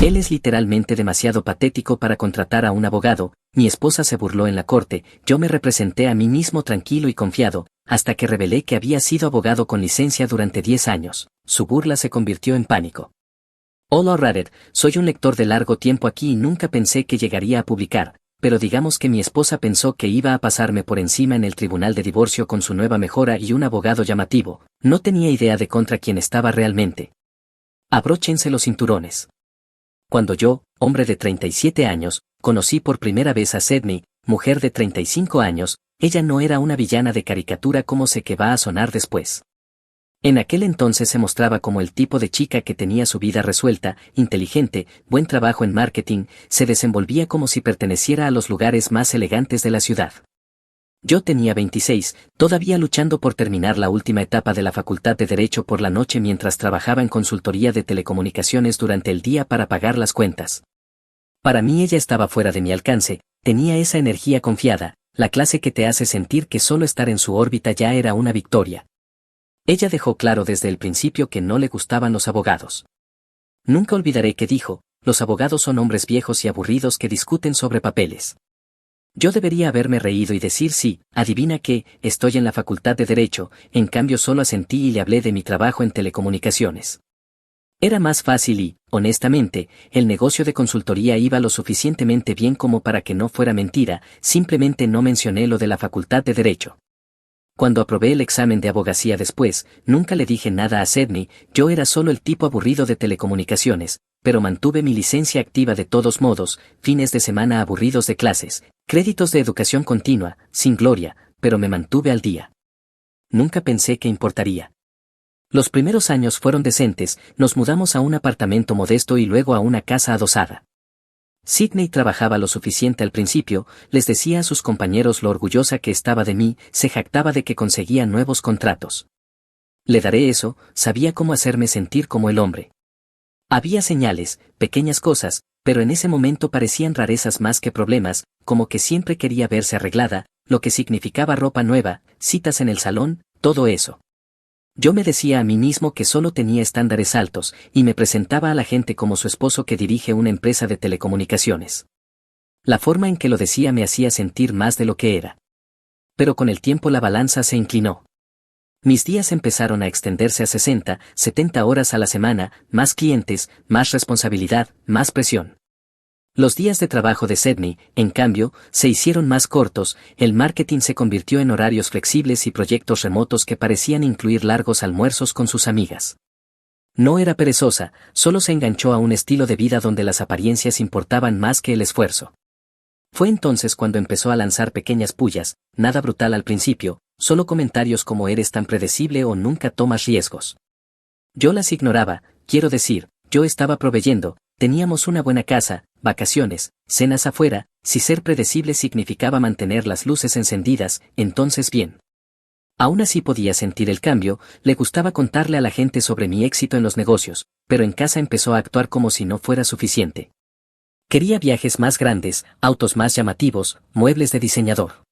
Él es literalmente demasiado patético para contratar a un abogado, mi esposa se burló en la corte, yo me representé a mí mismo tranquilo y confiado, hasta que revelé que había sido abogado con licencia durante 10 años, su burla se convirtió en pánico. Hola Reddit, soy un lector de largo tiempo aquí y nunca pensé que llegaría a publicar, pero digamos que mi esposa pensó que iba a pasarme por encima en el tribunal de divorcio con su nueva mejora y un abogado llamativo, no tenía idea de contra quién estaba realmente. Abróchense los cinturones. Cuando yo, hombre de 37 años, conocí por primera vez a Sydney, mujer de 35 años, ella no era una villana de caricatura como sé que va a sonar después. En aquel entonces se mostraba como el tipo de chica que tenía su vida resuelta, inteligente, buen trabajo en marketing, se desenvolvía como si perteneciera a los lugares más elegantes de la ciudad. Yo tenía 26, todavía luchando por terminar la última etapa de la Facultad de Derecho por la noche mientras trabajaba en consultoría de telecomunicaciones durante el día para pagar las cuentas. Para mí ella estaba fuera de mi alcance, tenía esa energía confiada, la clase que te hace sentir que solo estar en su órbita ya era una victoria. Ella dejó claro desde el principio que no le gustaban los abogados. Nunca olvidaré que dijo, los abogados son hombres viejos y aburridos que discuten sobre papeles. Yo debería haberme reído y decir sí, adivina qué, estoy en la Facultad de Derecho, en cambio solo asentí y le hablé de mi trabajo en telecomunicaciones. Era más fácil y, honestamente, el negocio de consultoría iba lo suficientemente bien como para que no fuera mentira, simplemente no mencioné lo de la Facultad de Derecho. Cuando aprobé el examen de abogacía después, nunca le dije nada a Sydney, yo era solo el tipo aburrido de telecomunicaciones, pero mantuve mi licencia activa de todos modos, fines de semana aburridos de clases, créditos de educación continua, sin gloria, pero me mantuve al día. Nunca pensé que importaría. Los primeros años fueron decentes, nos mudamos a un apartamento modesto y luego a una casa adosada. Sydney trabajaba lo suficiente al principio, les decía a sus compañeros lo orgullosa que estaba de mí, se jactaba de que conseguía nuevos contratos. Le daré eso, sabía cómo hacerme sentir como el hombre. Había señales, pequeñas cosas, pero en ese momento parecían rarezas más que problemas, como que siempre quería verse arreglada, lo que significaba ropa nueva, citas en el salón, todo eso. Yo me decía a mí mismo que solo tenía estándares altos, y me presentaba a la gente como su esposo que dirige una empresa de telecomunicaciones. La forma en que lo decía me hacía sentir más de lo que era. Pero con el tiempo la balanza se inclinó. Mis días empezaron a extenderse a 60, 70 horas a la semana, más clientes, más responsabilidad, más presión. Los días de trabajo de Sydney, en cambio, se hicieron más cortos, el marketing se convirtió en horarios flexibles y proyectos remotos que parecían incluir largos almuerzos con sus amigas. No era perezosa, solo se enganchó a un estilo de vida donde las apariencias importaban más que el esfuerzo. Fue entonces cuando empezó a lanzar pequeñas pullas, nada brutal al principio, solo comentarios como eres tan predecible o nunca tomas riesgos. Yo las ignoraba, quiero decir, yo estaba proveyendo, teníamos una buena casa, vacaciones, cenas afuera, si ser predecible significaba mantener las luces encendidas, entonces bien. Aún así podía sentir el cambio, le gustaba contarle a la gente sobre mi éxito en los negocios, pero en casa empezó a actuar como si no fuera suficiente. Quería viajes más grandes, autos más llamativos, muebles de diseñador.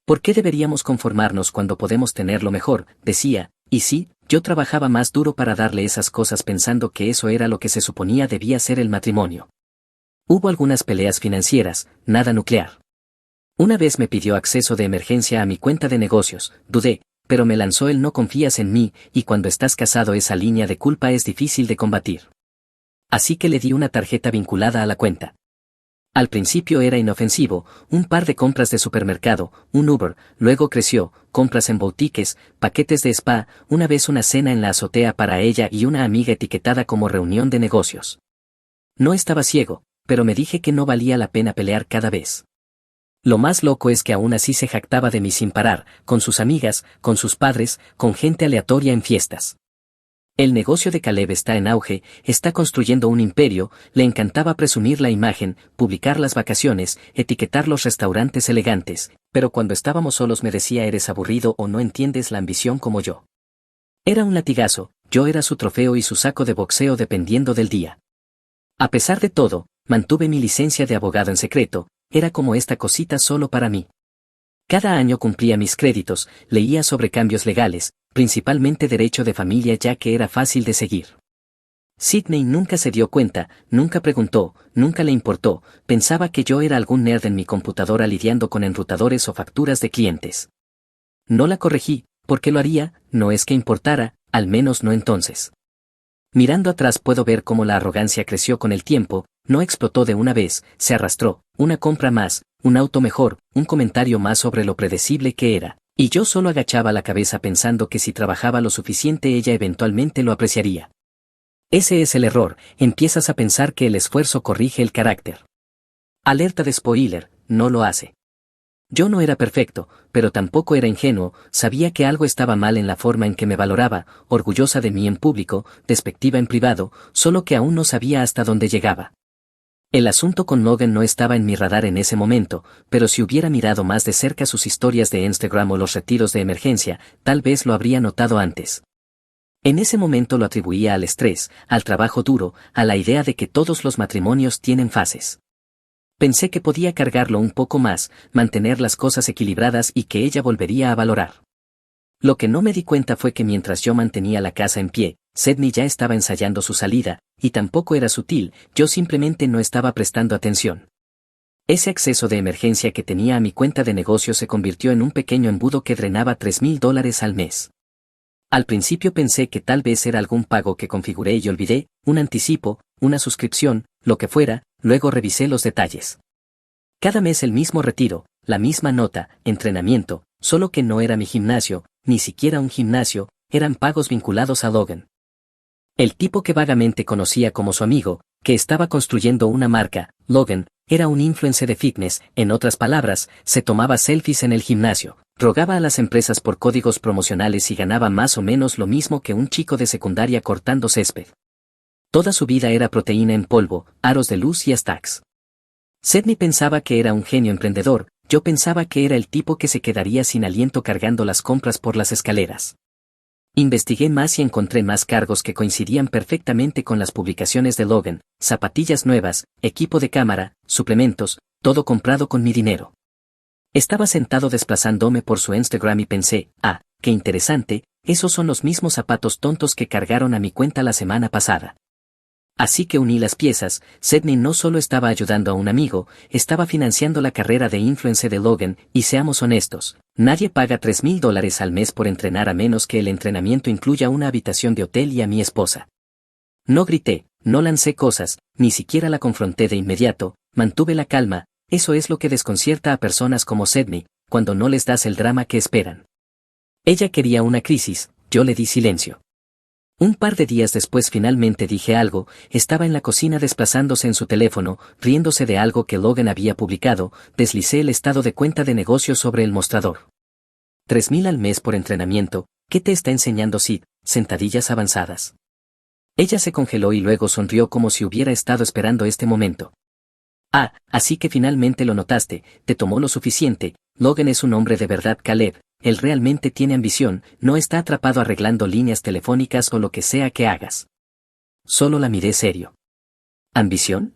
¿Por qué deberíamos conformarnos cuando podemos tenerlo mejor?, decía, y sí, yo trabajaba más duro para darle esas cosas pensando que eso era lo que se suponía debía ser el matrimonio. Hubo algunas peleas financieras, nada nuclear. Una vez me pidió acceso de emergencia a mi cuenta de negocios, dudé, pero me lanzó el no confías en mí, y cuando estás casado esa línea de culpa es difícil de combatir. Así que le di una tarjeta vinculada a la cuenta. Al principio era inofensivo, un par de compras de supermercado, un Uber, luego creció, compras en boutiques, paquetes de spa, una vez una cena en la azotea para ella y una amiga etiquetada como reunión de negocios. No estaba ciego, pero me dije que no valía la pena pelear cada vez. Lo más loco es que aún así se jactaba de mí sin parar, con sus amigas, con sus padres, con gente aleatoria en fiestas. El negocio de Caleb está en auge, está construyendo un imperio, le encantaba presumir la imagen, publicar las vacaciones, etiquetar los restaurantes elegantes, pero cuando estábamos solos me decía eres aburrido o no entiendes la ambición como yo. Era un latigazo, yo era su trofeo y su saco de boxeo dependiendo del día. A pesar de todo, mantuve mi licencia de abogado en secreto, era como esta cosita solo para mí. Cada año cumplía mis créditos, leía sobre cambios legales, principalmente derecho de familia ya que era fácil de seguir. Sidney nunca se dio cuenta, nunca preguntó, nunca le importó, pensaba que yo era algún nerd en mi computadora lidiando con enrutadores o facturas de clientes. No la corregí, porque lo haría, no es que importara, al menos no entonces. Mirando atrás puedo ver cómo la arrogancia creció con el tiempo, no explotó de una vez, se arrastró, una compra más, un auto mejor, un comentario más sobre lo predecible que era, y yo solo agachaba la cabeza pensando que si trabajaba lo suficiente ella eventualmente lo apreciaría. Ese es el error, empiezas a pensar que el esfuerzo corrige el carácter. Alerta de spoiler, no lo hace. Yo no era perfecto, pero tampoco era ingenuo, sabía que algo estaba mal en la forma en que me valoraba, orgullosa de mí en público, despectiva en privado, solo que aún no sabía hasta dónde llegaba. El asunto con Logan no estaba en mi radar en ese momento, pero si hubiera mirado más de cerca sus historias de Instagram o los retiros de emergencia, tal vez lo habría notado antes. En ese momento lo atribuía al estrés, al trabajo duro, a la idea de que todos los matrimonios tienen fases. Pensé que podía cargarlo un poco más, mantener las cosas equilibradas y que ella volvería a valorar. Lo que no me di cuenta fue que mientras yo mantenía la casa en pie, Sidney ya estaba ensayando su salida, y tampoco era sutil, yo simplemente no estaba prestando atención. Ese acceso de emergencia que tenía a mi cuenta de negocio se convirtió en un pequeño embudo que drenaba $3,000 al mes. Al principio pensé que tal vez era algún pago que configuré y olvidé, un anticipo, una suscripción, lo que fuera, luego revisé los detalles. Cada mes el mismo retiro, la misma nota, entrenamiento, solo que no era mi gimnasio, ni siquiera un gimnasio, eran pagos vinculados a Logan. El tipo que vagamente conocía como su amigo, que estaba construyendo una marca, Logan, era un influencer de fitness, en otras palabras, se tomaba selfies en el gimnasio, rogaba a las empresas por códigos promocionales y ganaba más o menos lo mismo que un chico de secundaria cortando césped. Toda su vida era proteína en polvo, aros de luz y stacks. Sidney pensaba que era un genio emprendedor, yo pensaba que era el tipo que se quedaría sin aliento cargando las compras por las escaleras. Investigué más y encontré más cargos que coincidían perfectamente con las publicaciones de Logan, zapatillas nuevas, equipo de cámara, suplementos, todo comprado con mi dinero. Estaba sentado desplazándome por su Instagram y pensé, qué interesante, esos son los mismos zapatos tontos que cargaron a mi cuenta la semana pasada. Así que uní las piezas, Sidney no solo estaba ayudando a un amigo, estaba financiando la carrera de influencer de Logan, y seamos honestos, nadie paga $3,000 al mes por entrenar a menos que el entrenamiento incluya una habitación de hotel y a mi esposa. No grité, no lancé cosas, ni siquiera la confronté de inmediato, mantuve la calma, eso es lo que desconcierta a personas como Sidney, cuando no les das el drama que esperan. Ella quería una crisis, yo le di silencio. Un par de días después finalmente dije algo, estaba en la cocina desplazándose en su teléfono, riéndose de algo que Logan había publicado, deslicé el estado de cuenta de negocio sobre el mostrador. 3,000 al mes por entrenamiento, ¿qué te está enseñando Sid? Sentadillas avanzadas. Ella se congeló y luego sonrió como si hubiera estado esperando este momento. Así que finalmente lo notaste, te tomó lo suficiente, Logan es un hombre de verdad Caleb, él realmente tiene ambición, no está atrapado arreglando líneas telefónicas o lo que sea que hagas. Solo la miré serio. ¿Ambición?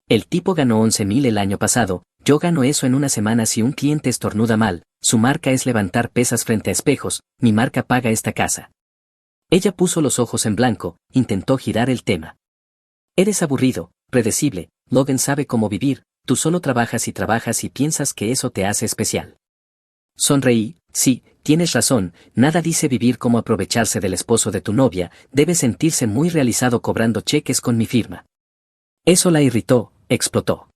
El tipo ganó 11,000 el año pasado, yo gano eso en una semana si un cliente estornuda mal, su marca es levantar pesas frente a espejos, mi marca paga esta casa. Ella puso los ojos en blanco, intentó girar el tema. Eres aburrido, predecible, Logan sabe cómo vivir, tú solo trabajas y piensas que eso te hace especial. Sonreí, sí, tienes razón, nada dice vivir como aprovecharse del esposo de tu novia, debe sentirse muy realizado cobrando cheques con mi firma. Eso la irritó, explotó.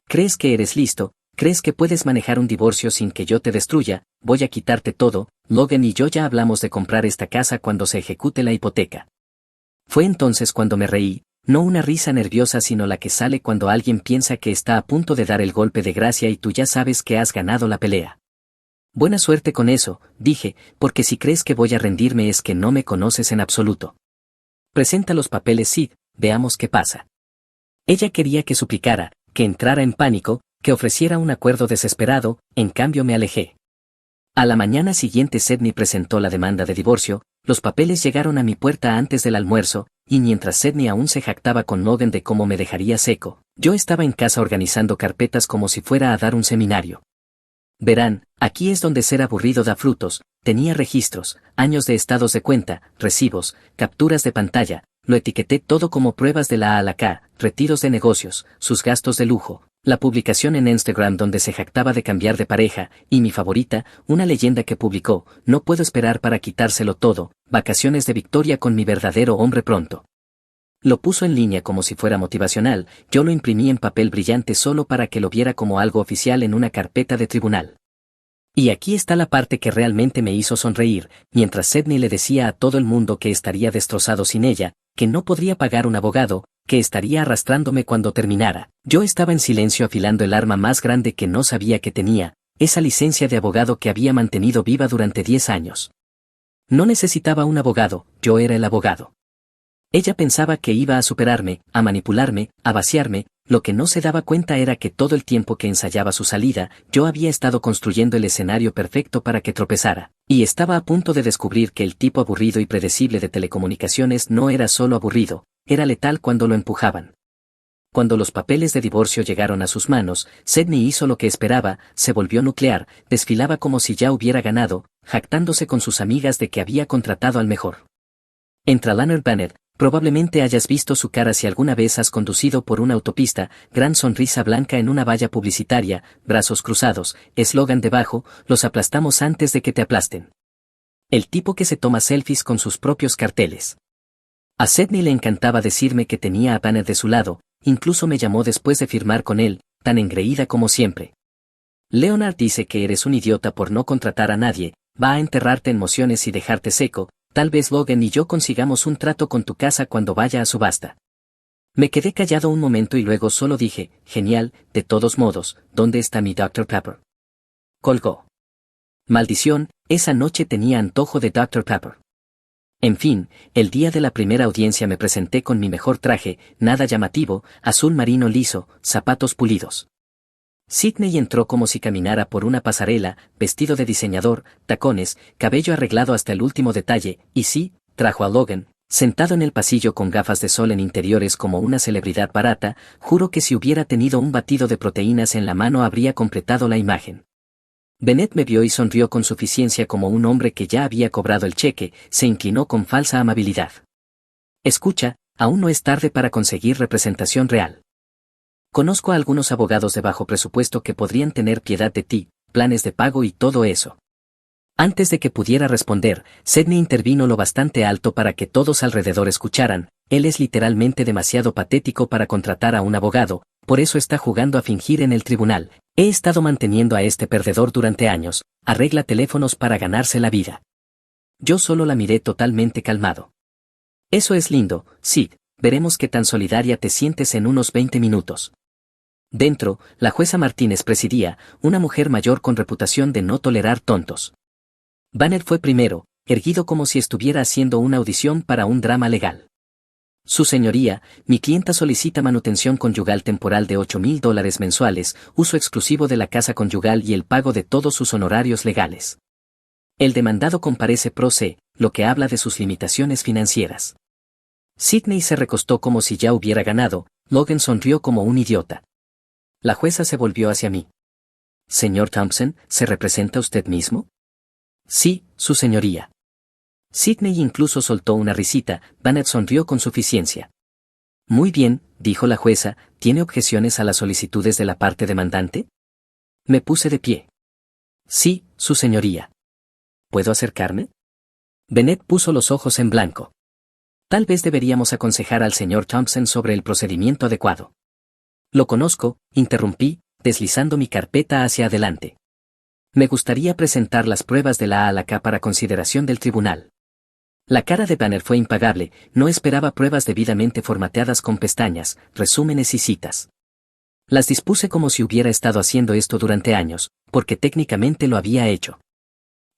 ¿Crees que eres listo? ¿Crees que puedes manejar un divorcio sin que yo te destruya? Voy a quitarte todo, Logan y yo ya hablamos de comprar esta casa cuando se ejecute la hipoteca. Fue entonces cuando me reí, no una risa nerviosa sino la que sale cuando alguien piensa que está a punto de dar el golpe de gracia y tú ya sabes que has ganado la pelea. Buena suerte con eso, dije, porque si crees que voy a rendirme es que no me conoces en absoluto. Presenta los papeles Sid, veamos qué pasa. Ella quería que suplicara, que entrara en pánico, que ofreciera un acuerdo desesperado, en cambio me alejé. A la mañana siguiente Sidney presentó la demanda de divorcio, los papeles llegaron a mi puerta antes del almuerzo, y mientras Sidney aún se jactaba con Logan de cómo me dejaría seco, yo estaba en casa organizando carpetas como si fuera a dar un seminario. Verán, aquí es donde ser aburrido da frutos, tenía registros, años de estados de cuenta, recibos, capturas de pantalla, lo etiqueté todo como pruebas de la A a la K, retiros de negocios, sus gastos de lujo, la publicación en Instagram donde se jactaba de cambiar de pareja, y mi favorita, una leyenda que publicó, no puedo esperar para quitárselo todo, vacaciones de Victoria con mi verdadero hombre pronto. Lo puso en línea como si fuera motivacional, yo lo imprimí en papel brillante solo para que lo viera como algo oficial en una carpeta de tribunal. Y aquí está la parte que realmente me hizo sonreír, mientras Sydney le decía a todo el mundo que estaría destrozado sin ella, que no podría pagar un abogado, que estaría arrastrándome cuando terminara. Yo estaba en silencio afilando el arma más grande que no sabía que tenía, esa licencia de abogado que había mantenido viva durante 10 años. No necesitaba un abogado, yo era el abogado. Ella pensaba que iba a superarme, a manipularme, a vaciarme, lo que no se daba cuenta era que todo el tiempo que ensayaba su salida, yo había estado construyendo el escenario perfecto para que tropezara, y estaba a punto de descubrir que el tipo aburrido y predecible de telecomunicaciones no era solo aburrido, era letal cuando lo empujaban. Cuando los papeles de divorcio llegaron a sus manos, Sydney hizo lo que esperaba, se volvió nuclear, desfilaba como si ya hubiera ganado, jactándose con sus amigas de que había contratado al mejor. Entra Leonard Bennett. Probablemente hayas visto su cara si alguna vez has conducido por una autopista, gran sonrisa blanca en una valla publicitaria, brazos cruzados, eslogan debajo, los aplastamos antes de que te aplasten. El tipo que se toma selfies con sus propios carteles. A Sydney le encantaba decirme que tenía a Banner de su lado, incluso me llamó después de firmar con él, tan engreída como siempre. Leonard dice que eres un idiota por no contratar a nadie, va a enterrarte en emociones y dejarte seco. Tal vez Logan y yo consigamos un trato con tu casa cuando vaya a subasta. Me quedé callado un momento y luego solo dije, genial, de todos modos, ¿dónde está mi Dr. Pepper? Colgó. Maldición, esa noche tenía antojo de Dr. Pepper. En fin, el día de la primera audiencia me presenté con mi mejor traje, nada llamativo, azul marino liso, zapatos pulidos. Sydney entró como si caminara por una pasarela, vestido de diseñador, tacones, cabello arreglado hasta el último detalle, y sí, trajo a Logan, sentado en el pasillo con gafas de sol en interiores como una celebridad barata, juro que si hubiera tenido un batido de proteínas en la mano habría completado la imagen. Bennett me vio y sonrió con suficiencia como un hombre que ya había cobrado el cheque, se inclinó con falsa amabilidad. Escucha, aún no es tarde para conseguir representación real. Conozco a algunos abogados de bajo presupuesto que podrían tener piedad de ti, planes de pago y todo eso. Antes de que pudiera responder, Sydney intervino lo bastante alto para que todos alrededor escucharan, él es literalmente demasiado patético para contratar a un abogado, por eso está jugando a fingir en el tribunal, he estado manteniendo a este perdedor durante años, arregla teléfonos para ganarse la vida. Yo solo la miré totalmente calmado. Eso es lindo, Sid, veremos qué tan solidaria te sientes en unos 20 minutos. Dentro, la jueza Martínez presidía, una mujer mayor con reputación de no tolerar tontos. Banner fue primero, erguido como si estuviera haciendo una audición para un drama legal. Su señoría, mi clienta solicita manutención conyugal temporal de $8,000 mensuales, uso exclusivo de la casa conyugal y el pago de todos sus honorarios legales. El demandado comparece pro se, lo que habla de sus limitaciones financieras. Sydney se recostó como si ya hubiera ganado, Logan sonrió como un idiota. La jueza se volvió hacia mí. Señor Thompson, ¿se representa usted mismo? Sí, su señoría. Sydney incluso soltó una risita, Bennett sonrió con suficiencia. Muy bien, dijo la jueza, ¿tiene objeciones a las solicitudes de la parte demandante? Me puse de pie. Sí, su señoría. ¿Puedo acercarme? Bennett puso los ojos en blanco. Tal vez deberíamos aconsejar al señor Thompson sobre el procedimiento adecuado. Lo conozco, interrumpí, deslizando mi carpeta hacia adelante. Me gustaría presentar las pruebas de la A a la K para consideración del tribunal. La cara de Banner fue impagable, no esperaba pruebas debidamente formateadas con pestañas, resúmenes y citas. Las dispuse como si hubiera estado haciendo esto durante años, porque técnicamente lo había hecho.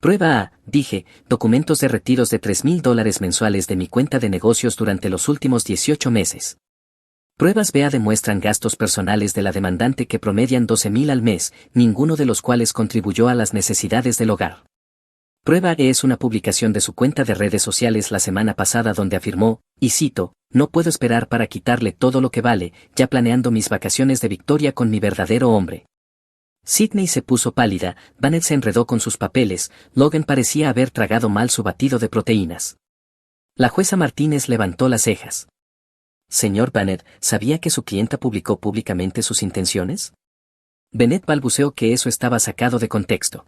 Prueba A, dije, documentos de retiros de $3,000 mensuales de mi cuenta de negocios durante los últimos 18 meses. Pruebas B demuestran gastos personales de la demandante que promedian $12,000 al mes, ninguno de los cuales contribuyó a las necesidades del hogar. Prueba E es una publicación de su cuenta de redes sociales la semana pasada donde afirmó, y cito, no puedo esperar para quitarle todo lo que vale, ya planeando mis vacaciones de Victoria con mi verdadero hombre. Sydney se puso pálida, Bennett se enredó con sus papeles, Logan parecía haber tragado mal su batido de proteínas. La jueza Martínez levantó las cejas. Señor Bennett, ¿sabía que su clienta publicó públicamente sus intenciones? Bennett balbuceó que eso estaba sacado de contexto.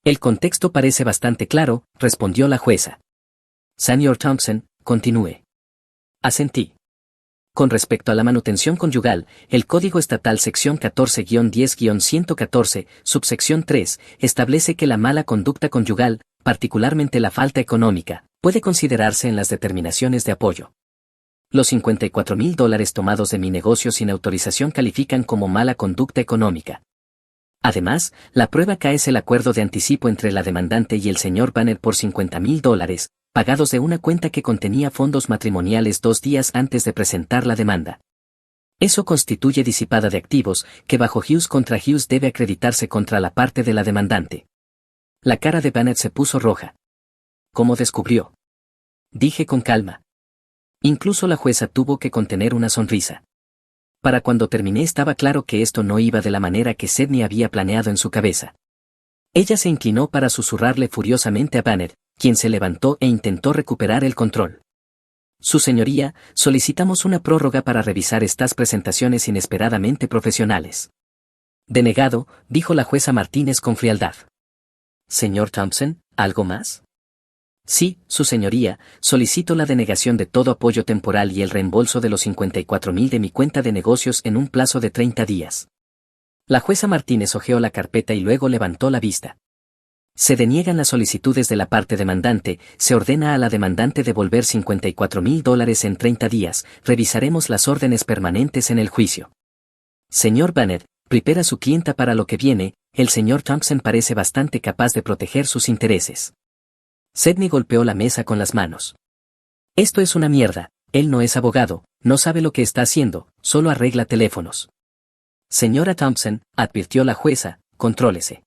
El contexto parece bastante claro, respondió la jueza. Señor Thompson, continúe. Asentí. Con respecto a la manutención conyugal, el Código Estatal sección 14-10-114, subsección 3, establece que la mala conducta conyugal, particularmente la falta económica, puede considerarse en las determinaciones de apoyo. Los $54,000 tomados de mi negocio sin autorización califican como mala conducta económica. Además, la prueba cae es el acuerdo de anticipo entre la demandante y el señor Banner por $50,000, pagados de una cuenta que contenía fondos matrimoniales 2 días antes de presentar la demanda. Eso constituye disipada de activos, que bajo Hughes contra Hughes debe acreditarse contra la parte de la demandante. La cara de Bennett se puso roja. ¿Cómo descubrió? Dije con calma. Incluso la jueza tuvo que contener una sonrisa. Para cuando terminé estaba claro que esto no iba de la manera que Sidney había planeado en su cabeza. Ella se inclinó para susurrarle furiosamente a Bennett, quien se levantó e intentó recuperar el control. Su señoría, solicitamos una prórroga para revisar estas presentaciones inesperadamente profesionales. Denegado, dijo la jueza Martínez con frialdad. Señor Thompson, ¿algo más? Sí, su señoría, solicito la denegación de todo apoyo temporal y el reembolso de los $54,000 de mi cuenta de negocios en un plazo de 30 días. La jueza Martínez hojeó la carpeta y luego levantó la vista. Se deniegan las solicitudes de la parte demandante, se ordena a la demandante devolver $54,000 en 30 días, revisaremos las órdenes permanentes en el juicio. Señor Bennett, prepara a su clienta para lo que viene, el señor Thompson parece bastante capaz de proteger sus intereses. Sidney golpeó la mesa con las manos. Esto es una mierda, él no es abogado, no sabe lo que está haciendo, solo arregla teléfonos. Señora Thompson, advirtió la jueza, contrólese.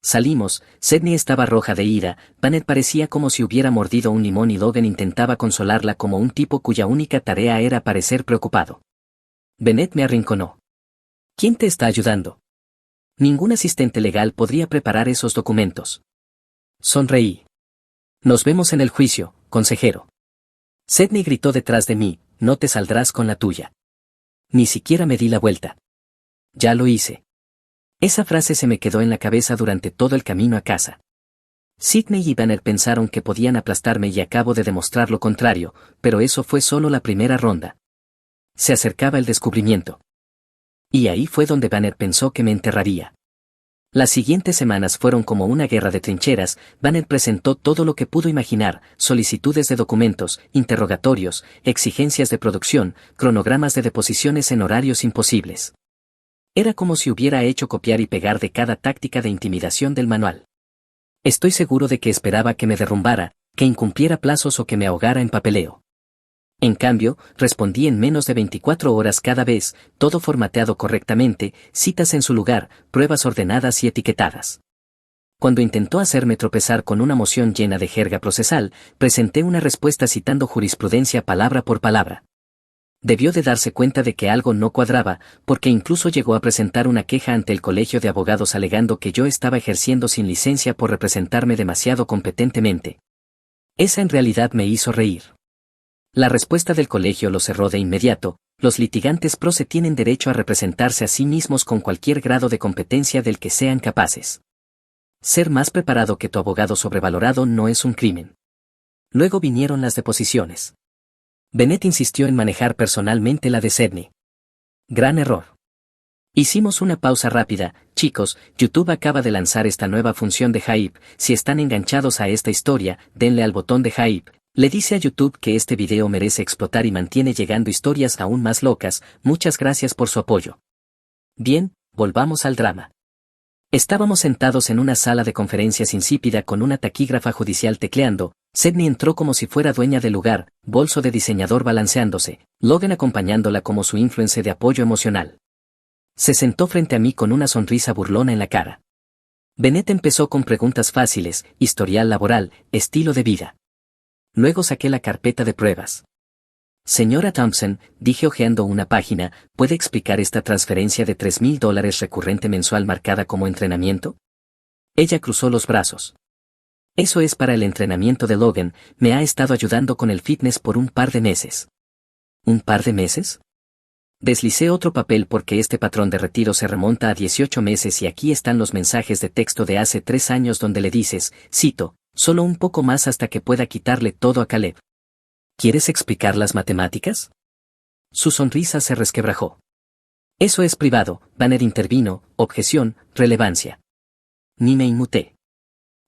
Salimos, Sidney estaba roja de ira, Bennett parecía como si hubiera mordido un limón y Logan intentaba consolarla como un tipo cuya única tarea era parecer preocupado. Bennett me arrinconó. ¿Quién te está ayudando? Ningún asistente legal podría preparar esos documentos. Sonreí. Nos vemos en el juicio, consejero. Sidney gritó detrás de mí, no te saldrás con la tuya. Ni siquiera me di la vuelta. Ya lo hice. Esa frase se me quedó en la cabeza durante todo el camino a casa. Sidney y Bennett pensaron que podían aplastarme y acabo de demostrar lo contrario, pero eso fue solo la primera ronda. Se acercaba el descubrimiento. Y ahí fue donde Bennett pensó que me enterraría. Las siguientes semanas fueron como una guerra de trincheras. Bennett presentó todo lo que pudo imaginar, solicitudes de documentos, interrogatorios, exigencias de producción, cronogramas de deposiciones en horarios imposibles. Era como si hubiera hecho copiar y pegar de cada táctica de intimidación del manual. Estoy seguro de que esperaba que me derrumbara, que incumpliera plazos o que me ahogara en papeleo. En cambio, respondí en menos de 24 horas cada vez, todo formateado correctamente, citas en su lugar, pruebas ordenadas y etiquetadas. Cuando intentó hacerme tropezar con una moción llena de jerga procesal, presenté una respuesta citando jurisprudencia palabra por palabra. Debió de darse cuenta de que algo no cuadraba, porque incluso llegó a presentar una queja ante el colegio de abogados alegando que yo estaba ejerciendo sin licencia por representarme demasiado competentemente. Esa en realidad me hizo reír. La respuesta del colegio lo cerró de inmediato: los litigantes pro se tienen derecho a representarse a sí mismos con cualquier grado de competencia del que sean capaces. Ser más preparado que tu abogado sobrevalorado no es un crimen. Luego vinieron las deposiciones. Bennett insistió en manejar personalmente la de Sidney. Gran error. Hicimos una pausa rápida. Chicos, YouTube acaba de lanzar esta nueva función de Hype. Si están enganchados a esta historia, denle al botón de Hype. Le dice a YouTube que este video merece explotar y mantiene llegando historias aún más locas. Muchas gracias por su apoyo. Bien, volvamos al drama. Estábamos sentados en una sala de conferencias insípida con una taquígrafa judicial tecleando. Sidney entró como si fuera dueña del lugar, bolso de diseñador balanceándose, Logan acompañándola como su influencer de apoyo emocional. Se sentó frente a mí con una sonrisa burlona en la cara. Bennett empezó con preguntas fáciles: historial laboral, estilo de vida. Luego saqué la carpeta de pruebas. Señora Thompson, dije hojeando una página, ¿puede explicar esta transferencia de $3,000 recurrente mensual marcada como entrenamiento? Ella cruzó los brazos. Eso es para el entrenamiento de Logan, me ha estado ayudando con el fitness por un par de meses. ¿Un par de meses? Deslicé otro papel porque este patrón de retiro se remonta a 18 meses y aquí están los mensajes de texto de hace 3 años donde le dices, cito, solo un poco más hasta que pueda quitarle todo a Caleb. ¿Quieres explicar las matemáticas? Su sonrisa se resquebrajó. Eso es privado, Banner intervino, objeción, relevancia. Ni me inmuté.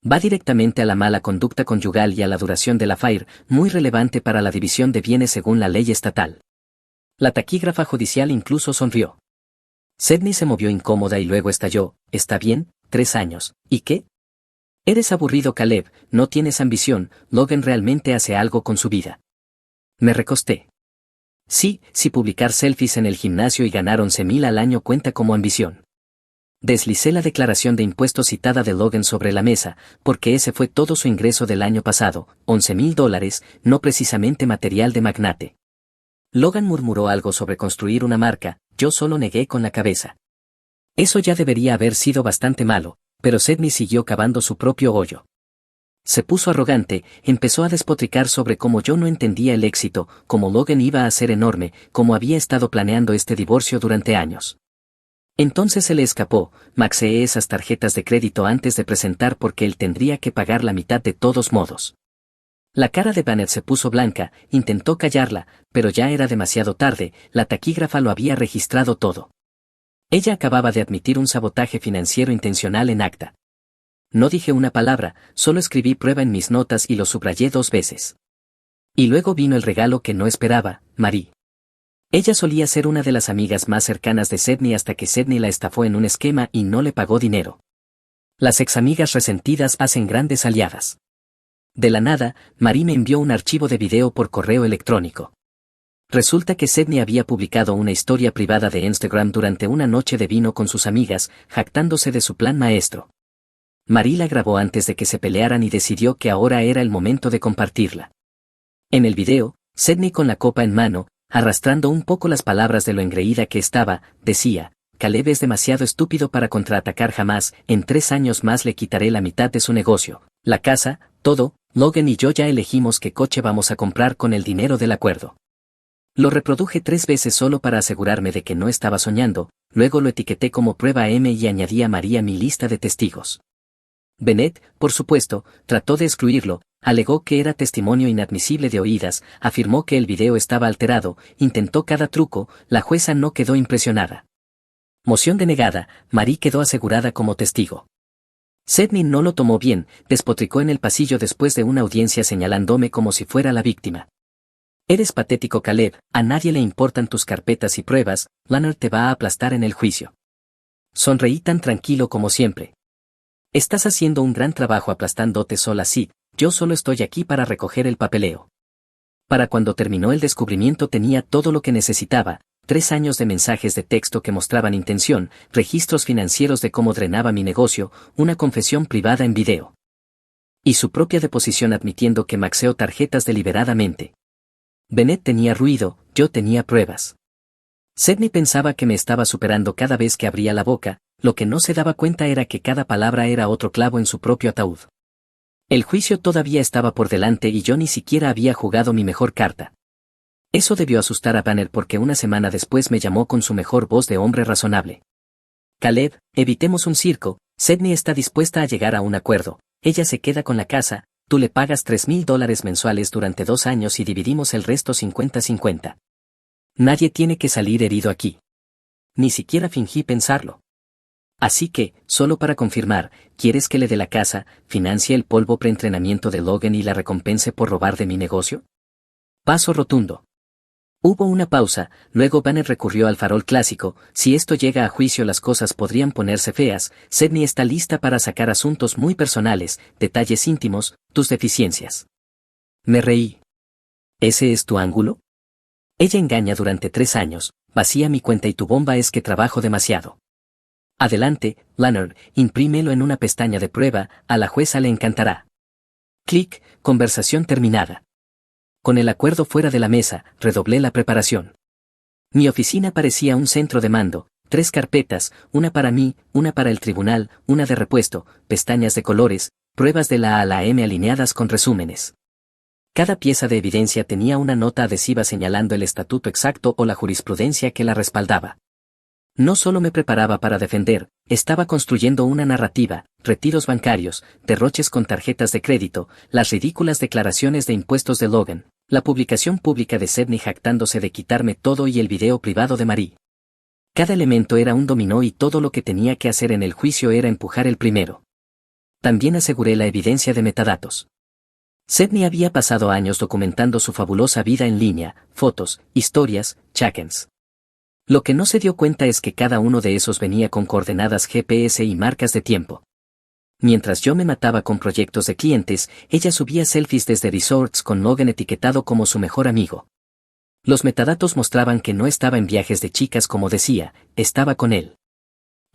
Va directamente a la mala conducta conyugal y a la duración de la FIRE, muy relevante para la división de bienes según la ley estatal. La taquígrafa judicial incluso sonrió. Sydney se movió incómoda y luego estalló, está bien, 3 años, ¿y qué? Eres aburrido Caleb, no tienes ambición, Logan realmente hace algo con su vida. Me recosté. Sí, si publicar selfies en el gimnasio y ganar 11.000 al año cuenta como ambición. Deslicé la declaración de impuestos citada de Logan sobre la mesa, porque ese fue todo su ingreso del año pasado, $11.000, no precisamente material de magnate. Logan murmuró algo sobre construir una marca, yo solo negué con la cabeza. Eso ya debería haber sido bastante malo, pero Sydney siguió cavando su propio hoyo. Se puso arrogante, empezó a despotricar sobre cómo yo no entendía el éxito, cómo Logan iba a ser enorme, cómo había estado planeando este divorcio durante años. Entonces se le escapó, maxeé esas tarjetas de crédito antes de presentar porque él tendría que pagar la mitad de todos modos. La cara de Banner se puso blanca, intentó callarla, pero ya era demasiado tarde, la taquígrafa lo había registrado todo. Ella acababa de admitir un sabotaje financiero intencional en acta. No dije una palabra, solo escribí prueba en mis notas y lo subrayé 2 veces. Y luego vino el regalo que no esperaba, Marie. Ella solía ser una de las amigas más cercanas de Sydney hasta que Sydney la estafó en un esquema y no le pagó dinero. Las examigas resentidas hacen grandes aliadas. De la nada, Marie me envió un archivo de video por correo electrónico. Resulta que Sydney había publicado una historia privada de Instagram durante una noche de vino con sus amigas, jactándose de su plan maestro. Marie la grabó antes de que se pelearan y decidió que ahora era el momento de compartirla. En el video, Sydney con la copa en mano, arrastrando un poco las palabras de lo engreída que estaba, decía, Caleb es demasiado estúpido para contraatacar jamás, en 3 años más le quitaré la mitad de su negocio, la casa, todo, Logan y yo ya elegimos qué coche vamos a comprar con el dinero del acuerdo. Lo reproduje 3 veces solo para asegurarme de que no estaba soñando, luego lo etiqueté como prueba M y añadí a María mi lista de testigos. Bennett, por supuesto, trató de excluirlo, alegó que era testimonio inadmisible de oídas, afirmó que el video estaba alterado, intentó cada truco, la jueza no quedó impresionada. Moción denegada, Marie quedó asegurada como testigo. Sydney no lo tomó bien, despotricó en el pasillo después de una audiencia señalándome como si fuera la víctima. Eres patético Caleb, a nadie le importan tus carpetas y pruebas, Leonard te va a aplastar en el juicio. Sonreí tan tranquilo como siempre. Estás haciendo un gran trabajo aplastándote sola Sid, yo solo estoy aquí para recoger el papeleo. Para cuando terminó el descubrimiento tenía todo lo que necesitaba, 3 años de mensajes de texto que mostraban intención, registros financieros de cómo drenaba mi negocio, una confesión privada en video. Y su propia deposición admitiendo que maxeó tarjetas deliberadamente. Bennett tenía ruido, yo tenía pruebas. Sydney pensaba que me estaba superando cada vez que abría la boca, lo que no se daba cuenta era que cada palabra era otro clavo en su propio ataúd. El juicio todavía estaba por delante y yo ni siquiera había jugado mi mejor carta. Eso debió asustar a Banner porque una semana después me llamó con su mejor voz de hombre razonable. Caleb, evitemos un circo, Sydney está dispuesta a llegar a un acuerdo, ella se queda con la casa, tú le pagas $3.000 mensuales durante 2 años y dividimos el resto 50-50. Nadie tiene que salir herido aquí. Ni siquiera fingí pensarlo. Así que, solo para confirmar, ¿quieres que le dé la casa, financie el polvo preentrenamiento de Logan y la recompense por robar de mi negocio? Paso rotundo. Hubo una pausa, luego Banner recurrió al farol clásico, si esto llega a juicio las cosas podrían ponerse feas, Sydney está lista para sacar asuntos muy personales, detalles íntimos, tus deficiencias. Me reí. ¿Ese es tu ángulo? Ella engaña durante 3 años, vacía mi cuenta y tu bomba es que trabajo demasiado. Adelante, Leonard, imprímelo en una pestaña de prueba, a la jueza le encantará. Clic, conversación terminada. Con el acuerdo fuera de la mesa, redoblé la preparación. Mi oficina parecía un centro de mando, 3 carpetas, una para mí, una para el tribunal, una de repuesto, pestañas de colores, Pruebas de la A a la M alineadas con resúmenes. Cada pieza de evidencia tenía una nota adhesiva señalando el estatuto exacto o la jurisprudencia que la respaldaba. No solo me preparaba para defender, estaba construyendo una narrativa, retiros bancarios, derroches con tarjetas de crédito, las ridículas declaraciones de impuestos de Logan, la publicación pública de Sedney jactándose de quitarme todo y el video privado de Marie. Cada elemento era un dominó y todo lo que tenía que hacer en el juicio era empujar el primero. También aseguré la evidencia de metadatos. Sedney había pasado años documentando su fabulosa vida en línea, fotos, historias, check-ins. Lo que no se dio cuenta es que cada uno de esos venía con coordenadas GPS y marcas de tiempo. Mientras yo me mataba con proyectos de clientes, ella subía selfies desde resorts con Logan etiquetado como su mejor amigo. Los metadatos mostraban que no estaba en viajes de chicas como decía, estaba con él.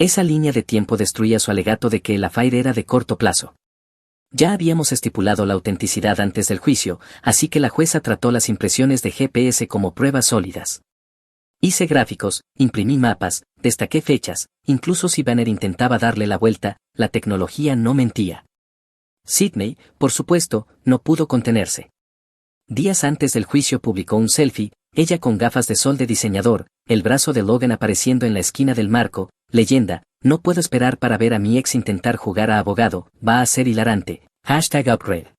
Esa línea de tiempo destruía su alegato de que el affair era de corto plazo. Ya habíamos estipulado la autenticidad antes del juicio, así que la jueza trató las impresiones de GPS como pruebas sólidas. Hice gráficos, imprimí mapas, destaqué fechas, incluso si Banner intentaba darle la vuelta, la tecnología no mentía. Sidney, por supuesto, no pudo contenerse. Días antes del juicio publicó un selfie, ella con gafas de sol de diseñador, el brazo de Logan apareciendo en la esquina del marco, leyenda, no puedo esperar para ver a mi ex intentar jugar a abogado, va a ser hilarante, #upgrade.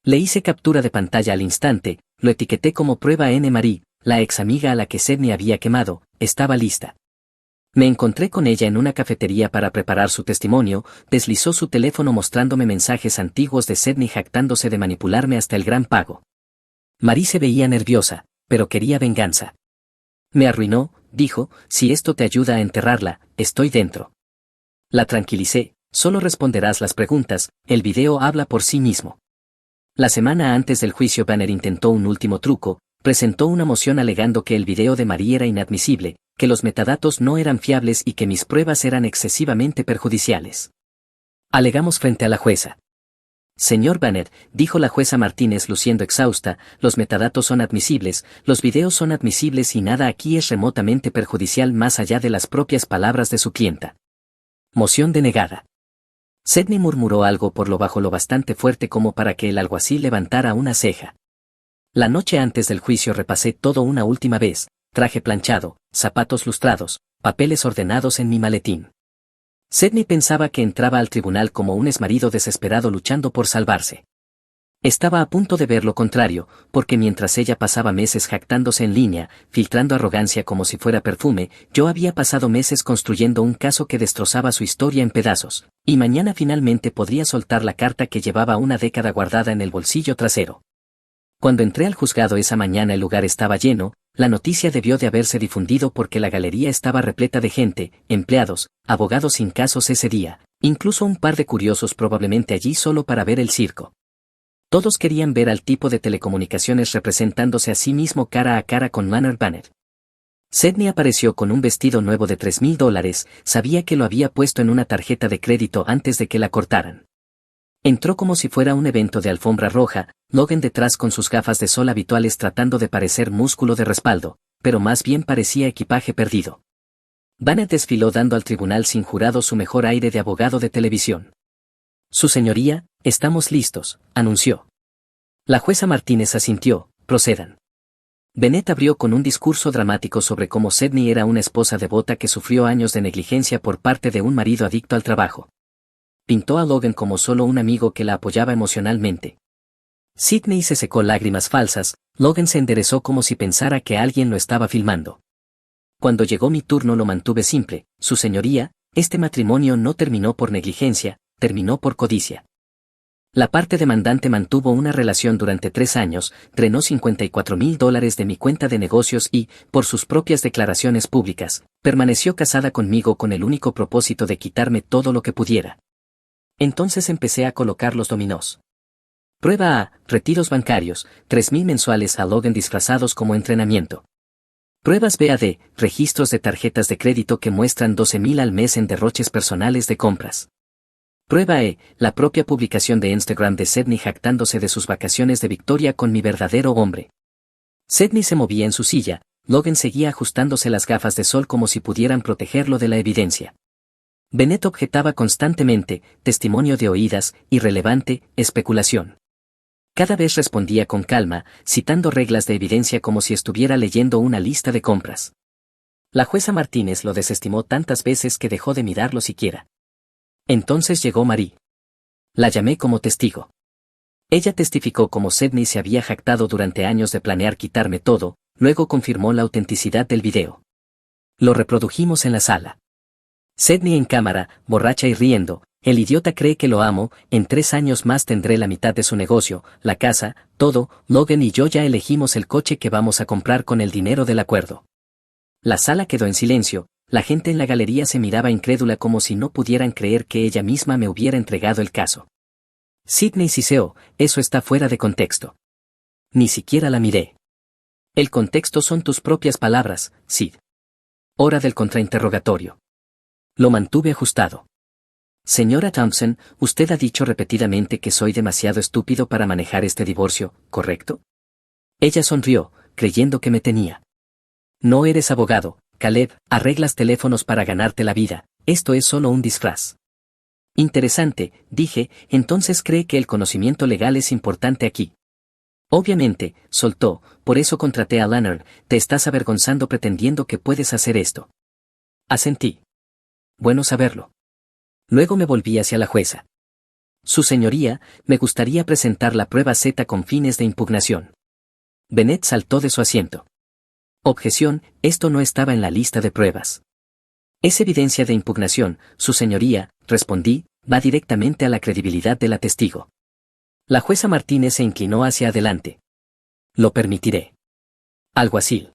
Le hice captura de pantalla al instante, lo etiqueté como prueba N. Marie, la ex amiga a la que Sedney había quemado, estaba lista. Me encontré con ella en una cafetería para preparar su testimonio, deslizó su teléfono mostrándome mensajes antiguos de Sedney jactándose de manipularme hasta el gran pago. Marie se veía nerviosa, pero quería venganza. Me arruinó, dijo, si esto te ayuda a enterrarla, estoy dentro. La tranquilicé, solo responderás las preguntas, el video habla por sí mismo. La semana antes del juicio Banner intentó un último truco, presentó una moción alegando que el video de Marie era inadmisible, que los metadatos no eran fiables y que mis pruebas eran excesivamente perjudiciales. Alegamos frente a la jueza. Señor Banner, dijo la jueza Martínez luciendo exhausta, los metadatos son admisibles, los videos son admisibles y nada aquí es remotamente perjudicial más allá de las propias palabras de su clienta. Moción denegada. Sedney murmuró algo por lo bajo lo bastante fuerte como para que el alguacil levantara una ceja. La noche antes del juicio repasé todo una última vez, traje planchado, zapatos lustrados, papeles ordenados en mi maletín. Sedney pensaba que entraba al tribunal como un exmarido desesperado luchando por salvarse. Estaba a punto de ver lo contrario, porque mientras ella pasaba meses jactándose en línea, filtrando arrogancia como si fuera perfume, yo había pasado meses construyendo un caso que destrozaba su historia en pedazos, y mañana finalmente podría soltar la carta que llevaba una década guardada en el bolsillo trasero. Cuando entré al juzgado esa mañana el lugar estaba lleno, la noticia debió de haberse difundido porque la galería estaba repleta de gente, empleados, abogados sin casos ese día, incluso un par de curiosos probablemente allí solo para ver el circo. Todos querían ver al tipo de telecomunicaciones representándose a sí mismo cara a cara con Leonard Banner. Sedney apareció con un vestido nuevo de $3,000, sabía que lo había puesto en una tarjeta de crédito antes de que la cortaran. Entró como si fuera un evento de alfombra roja, Logan detrás con sus gafas de sol habituales tratando de parecer músculo de respaldo, pero más bien parecía equipaje perdido. Banner desfiló dando al tribunal sin jurado su mejor aire de abogado de televisión. Su señoría, estamos listos, anunció. La jueza Martínez asintió, procedan. Bennett abrió con un discurso dramático sobre cómo Sedney era una esposa devota que sufrió años de negligencia por parte de un marido adicto al trabajo. Pintó a Logan como solo un amigo que la apoyaba emocionalmente. Sidney se secó lágrimas falsas, Logan se enderezó como si pensara que alguien lo estaba filmando. Cuando llegó mi turno lo mantuve simple, su señoría, este matrimonio no terminó por negligencia, terminó por codicia. La parte demandante mantuvo una relación durante 3 años, drenó $54,000 de mi cuenta de negocios y, por sus propias declaraciones públicas, permaneció casada conmigo con el único propósito de quitarme todo lo que pudiera. Entonces empecé a colocar los dominós. Prueba A, retiros bancarios, $3,000 mensuales a Logan disfrazados como entrenamiento. Pruebas B a D, registros de tarjetas de crédito que muestran $12,000 al mes en derroches personales de compras. Prueba E, la propia publicación de Instagram de Sedney jactándose de sus vacaciones de Victoria con mi verdadero hombre. Sedney se movía en su silla, Logan seguía ajustándose las gafas de sol como si pudieran protegerlo de la evidencia. Bennett objetaba constantemente, testimonio de oídas, irrelevante, especulación. Cada vez respondía con calma, citando reglas de evidencia como si estuviera leyendo una lista de compras. La jueza Martínez lo desestimó tantas veces que dejó de mirarlo siquiera. Entonces llegó Marie. La llamé como testigo. Ella testificó cómo Sidney se había jactado durante años de planear quitarme todo, luego confirmó la autenticidad del video. Lo reprodujimos en la sala. Sidney en cámara, borracha y riendo, el idiota cree que lo amo, en 3 años más tendré la mitad de su negocio, la casa, todo, Logan y yo ya elegimos el coche que vamos a comprar con el dinero del acuerdo. La sala quedó en silencio, la gente en la galería se miraba incrédula como si no pudieran creer que ella misma me hubiera entregado el caso. Sidney siseó, eso está fuera de contexto. Ni siquiera la miré. El contexto son tus propias palabras, Sid. Hora del contrainterrogatorio. Lo mantuve ajustado. Señora Thompson, usted ha dicho repetidamente que soy demasiado estúpido para manejar este divorcio, ¿correcto? Ella sonrió, creyendo que me tenía. No eres abogado, Caleb, arreglas teléfonos para ganarte la vida, esto es solo un disfraz. Interesante, dije, entonces cree que el conocimiento legal es importante aquí. Obviamente, soltó, por eso contraté a Leonard, te estás avergonzando pretendiendo que puedes hacer esto. Asentí. Bueno saberlo. Luego me volví hacia la jueza. Su señoría, me gustaría presentar la prueba Z con fines de impugnación. Bennett saltó de su asiento. Objeción, esto no estaba en la lista de pruebas. Es evidencia de impugnación, su señoría, respondí, va directamente a la credibilidad de la testigo. La jueza Martínez se inclinó hacia adelante. Lo permitiré. Alguacil.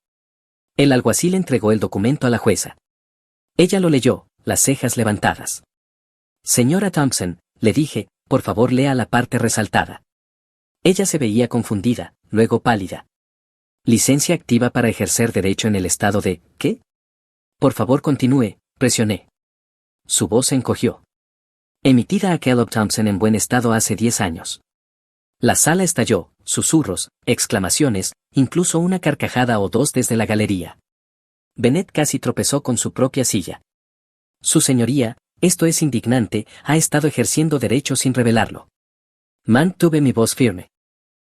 El alguacil entregó el documento a la jueza. Ella lo leyó, las cejas levantadas. Señora Thompson, le dije, por favor lea la parte resaltada. Ella se veía confundida, luego pálida. Licencia activa para ejercer derecho en el estado de, ¿qué? Por favor continúe, presioné. Su voz se encogió. Emitida a Caleb Thompson en buen estado hace 10 años. La sala estalló, susurros, exclamaciones, incluso una carcajada o dos desde la galería. Bennett casi tropezó con su propia silla. Su señoría, esto es indignante, ha estado ejerciendo derecho sin revelarlo. Mantuve mi voz firme.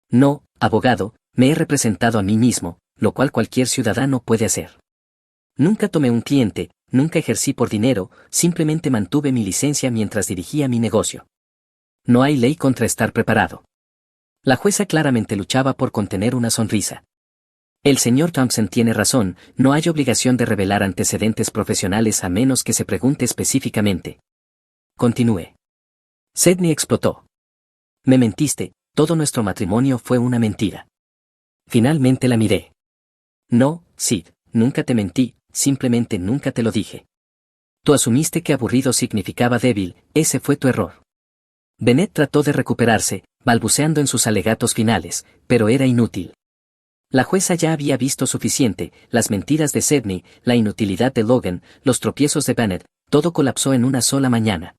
No, abogado, me he representado a mí mismo, lo cual cualquier ciudadano puede hacer. Nunca tomé un cliente, nunca ejercí por dinero, simplemente mantuve mi licencia mientras dirigía mi negocio. No hay ley contra estar preparado. La jueza claramente luchaba por contener una sonrisa. El señor Thompson tiene razón, no hay obligación de revelar antecedentes profesionales a menos que se pregunte específicamente. Continué. Sidney explotó. Me mentiste, todo nuestro matrimonio fue una mentira. Finalmente la miré. No, Sid, nunca te mentí, simplemente nunca te lo dije. Tú asumiste que aburrido significaba débil, ese fue tu error. Bennett trató de recuperarse, balbuceando en sus alegatos finales, pero era inútil. La jueza ya había visto suficiente, las mentiras de Sidney, la inutilidad de Logan, los tropiezos de Bennett, todo colapsó en una sola mañana.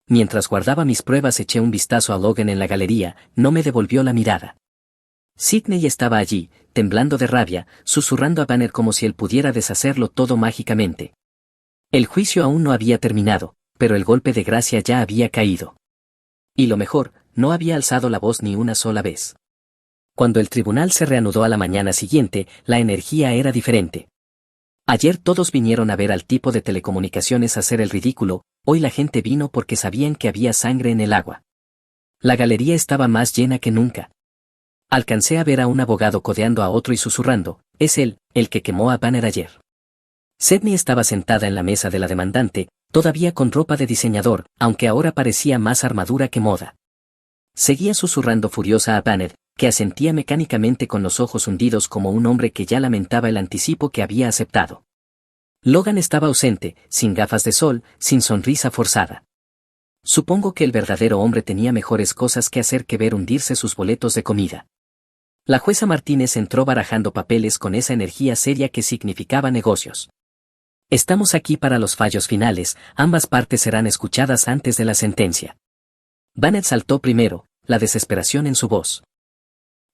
Mientras guardaba mis pruebas eché un vistazo a Logan en la galería, no me devolvió la mirada. Sidney estaba allí, temblando de rabia, susurrando a Bennett como si él pudiera deshacerlo todo mágicamente. El juicio aún no había terminado, pero el golpe de gracia ya había caído. Y lo mejor, no había alzado la voz ni una sola vez. Cuando el tribunal se reanudó a la mañana siguiente, la energía era diferente. Ayer todos vinieron a ver al tipo de telecomunicaciones hacer el ridículo, hoy la gente vino porque sabían que había sangre en el agua. La galería estaba más llena que nunca. Alcancé a ver a un abogado codeando a otro y susurrando, es él, el que quemó a Banner ayer. Sidney estaba sentada en la mesa de la demandante, todavía con ropa de diseñador, aunque ahora parecía más armadura que moda. Seguía susurrando furiosa a Banner, que asentía mecánicamente con los ojos hundidos como un hombre que ya lamentaba el anticipo que había aceptado. Logan estaba ausente, sin gafas de sol, sin sonrisa forzada. Supongo que el verdadero hombre tenía mejores cosas que hacer que ver hundirse sus boletos de comida. La jueza Martínez entró barajando papeles con esa energía seria que significaba negocios. Estamos aquí para los fallos finales, ambas partes serán escuchadas antes de la sentencia. Bennett saltó primero, la desesperación en su voz.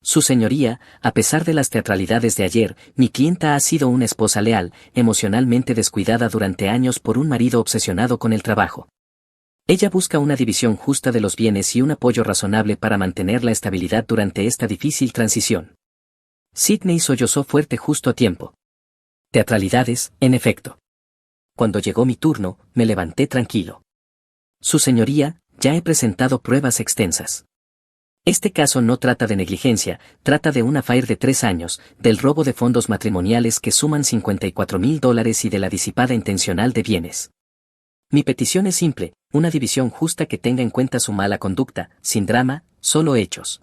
Su señoría, a pesar de las teatralidades de ayer, mi clienta ha sido una esposa leal, emocionalmente descuidada durante años por un marido obsesionado con el trabajo. Ella busca una división justa de los bienes y un apoyo razonable para mantener la estabilidad durante esta difícil transición. Sidney sollozó fuerte justo a tiempo. Teatralidades, en efecto. Cuando llegó mi turno, me levanté tranquilo. Su señoría, ya he presentado pruebas extensas. Este caso no trata de negligencia, trata de un affair de 3 años, del robo de fondos matrimoniales que suman $54,000 y de la disipada intencional de bienes. Mi petición es simple, una división justa que tenga en cuenta su mala conducta, sin drama, solo hechos.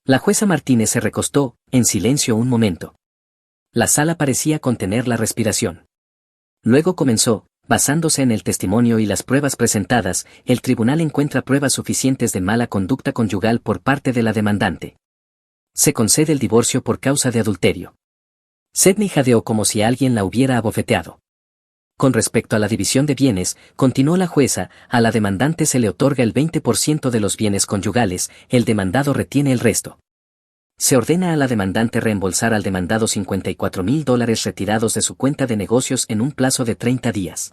La jueza Martínez se recostó, en silencio un momento. La sala parecía contener la respiración. Luego comenzó, basándose en el testimonio y las pruebas presentadas, el tribunal encuentra pruebas suficientes de mala conducta conyugal por parte de la demandante. Se concede el divorcio por causa de adulterio. Sidney jadeó como si alguien la hubiera abofeteado. Con respecto a la división de bienes, continuó la jueza, a la demandante se le otorga el 20% de los bienes conyugales, el demandado retiene el resto. Se ordena a la demandante reembolsar al demandado $54,000 retirados de su cuenta de negocios en un plazo de 30 días.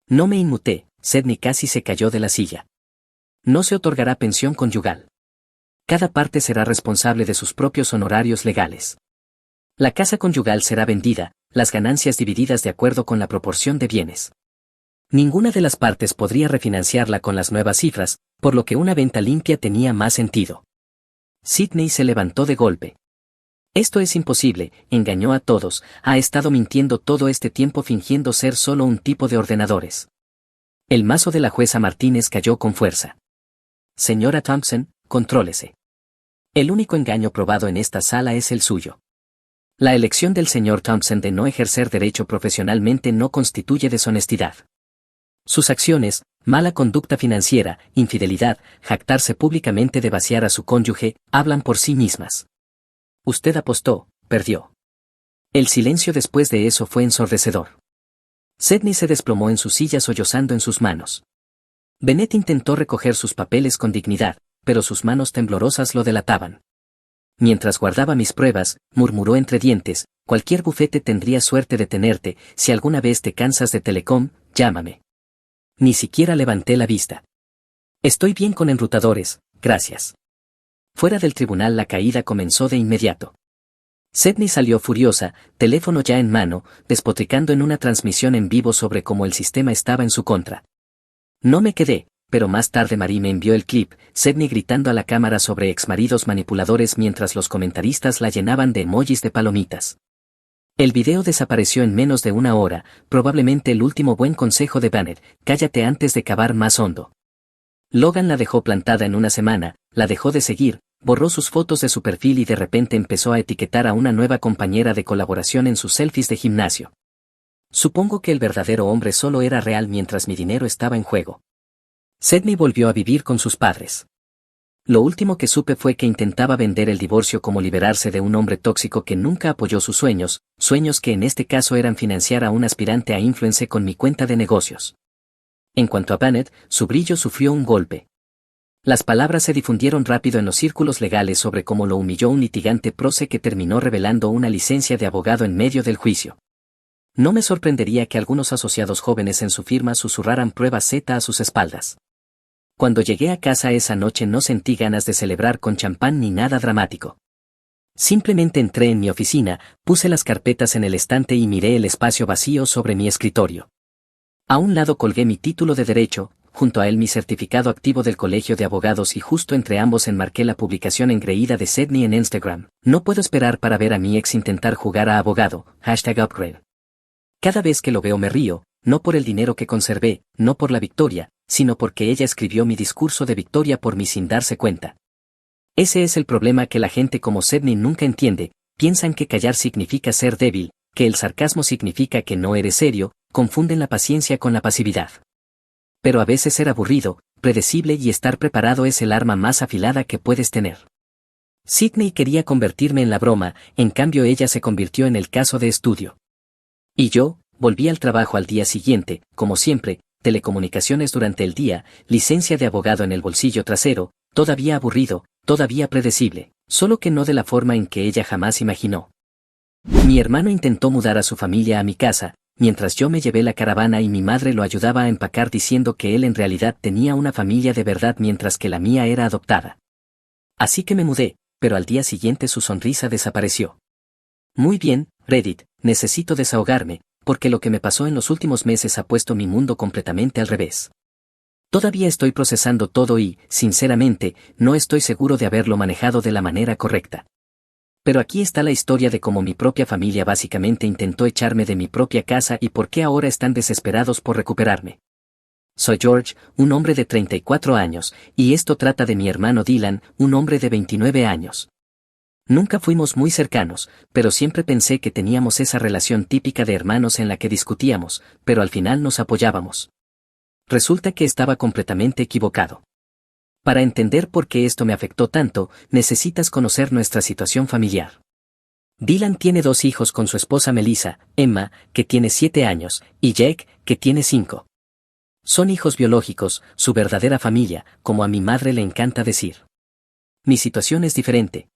No me inmuté, Sidney casi se cayó de la silla. No se otorgará pensión conyugal. Cada parte será responsable de sus propios honorarios legales. La casa conyugal será vendida, las ganancias divididas de acuerdo con la proporción de bienes. Ninguna de las partes podría refinanciarla con las nuevas cifras, por lo que una venta limpia tenía más sentido. Sidney se levantó de golpe. Esto es imposible, engañó a todos, ha estado mintiendo todo este tiempo fingiendo ser solo un tipo de ordenadores. El mazo de la jueza Martínez cayó con fuerza. Señora Thompson, contrólese. El único engaño probado en esta sala es el suyo. La elección del señor Thompson de no ejercer derecho profesionalmente no constituye deshonestidad. Sus acciones, mala conducta financiera, infidelidad, jactarse públicamente de vaciar a su cónyuge, hablan por sí mismas. Usted apostó, perdió. El silencio después de eso fue ensordecedor. Sidney se desplomó en su silla sollozando en sus manos. Bennett intentó recoger sus papeles con dignidad, pero sus manos temblorosas lo delataban. Mientras guardaba mis pruebas, murmuró entre dientes, cualquier bufete tendría suerte de tenerte, si alguna vez te cansas de Telecom, llámame. Ni siquiera levanté la vista. Estoy bien con enrutadores, gracias. Fuera del tribunal la caída comenzó de inmediato. Sidney salió furiosa, teléfono ya en mano, despotricando en una transmisión en vivo sobre cómo el sistema estaba en su contra. No me quedé, pero más tarde Marie me envió el clip, Sidney gritando a la cámara sobre exmaridos manipuladores mientras los comentaristas la llenaban de emojis de palomitas. El video desapareció en menos de una hora, probablemente el último buen consejo de Bennett, cállate antes de cavar más hondo. Logan la dejó plantada en una semana, la dejó de seguir, borró sus fotos de su perfil y de repente empezó a etiquetar a una nueva compañera de colaboración en sus selfies de gimnasio. Supongo que el verdadero hombre solo era real mientras mi dinero estaba en juego. Sidney volvió a vivir con sus padres. Lo último que supe fue que intentaba vender el divorcio como liberarse de un hombre tóxico que nunca apoyó sus sueños, sueños que en este caso eran financiar a un aspirante a influencer con mi cuenta de negocios. En cuanto a Bennett, su brillo sufrió un golpe. Las palabras se difundieron rápido en los círculos legales sobre cómo lo humilló un litigante proce que terminó revelando una licencia de abogado en medio del juicio. No me sorprendería que algunos asociados jóvenes en su firma susurraran prueba Z a sus espaldas. Cuando llegué a casa esa noche no sentí ganas de celebrar con champán ni nada dramático. Simplemente entré en mi oficina, puse las carpetas en el estante y miré el espacio vacío sobre mi escritorio. A un lado colgué mi título de derecho, junto a él mi certificado activo del Colegio de Abogados y justo entre ambos enmarqué la publicación engreída de Sidney en Instagram. No puedo esperar para ver a mi ex intentar jugar a abogado, #upgrade. Cada vez que lo veo me río, no por el dinero que conservé, no por la victoria, sino porque ella escribió mi discurso de victoria por mí sin darse cuenta. Ese es el problema que la gente como Sidney nunca entiende, piensan que callar significa ser débil, que el sarcasmo significa que no eres serio, confunden la paciencia con la pasividad. Pero a veces ser aburrido, predecible y estar preparado es el arma más afilada que puedes tener. Sidney quería convertirme en la broma, en cambio ella se convirtió en el caso de estudio. Y yo, volví al trabajo al día siguiente, como siempre, telecomunicaciones durante el día, licencia de abogado en el bolsillo trasero, todavía aburrido, todavía predecible, Solo que no de la forma en que ella jamás imaginó. Mi hermano intentó mudar a su familia a mi casa, mientras yo me llevé la caravana y mi madre lo ayudaba a empacar diciendo que él en realidad tenía una familia de verdad mientras que la mía era adoptada. Así que me mudé, pero al día siguiente su sonrisa desapareció. Muy bien, Reddit, necesito desahogarme, porque lo que me pasó en los últimos meses ha puesto mi mundo completamente al revés. Todavía estoy procesando todo y, sinceramente, no estoy seguro de haberlo manejado de la manera correcta. Pero aquí está la historia de cómo mi propia familia básicamente intentó echarme de mi propia casa y por qué ahora están desesperados por recuperarme. Soy George, un hombre de 34 años, y esto trata de mi hermano Dylan, un hombre de 29 años. Nunca fuimos muy cercanos, pero siempre pensé que teníamos esa relación típica de hermanos en la que discutíamos, pero al final nos apoyábamos. Resulta que estaba completamente equivocado. Para entender por qué esto me afectó tanto, necesitas conocer nuestra situación familiar. Dylan tiene 2 hijos con su esposa Melissa, Emma, que tiene 7 años, y Jake, que tiene 5. Son hijos biológicos, su verdadera familia, como a mi madre le encanta decir. Mi situación es diferente.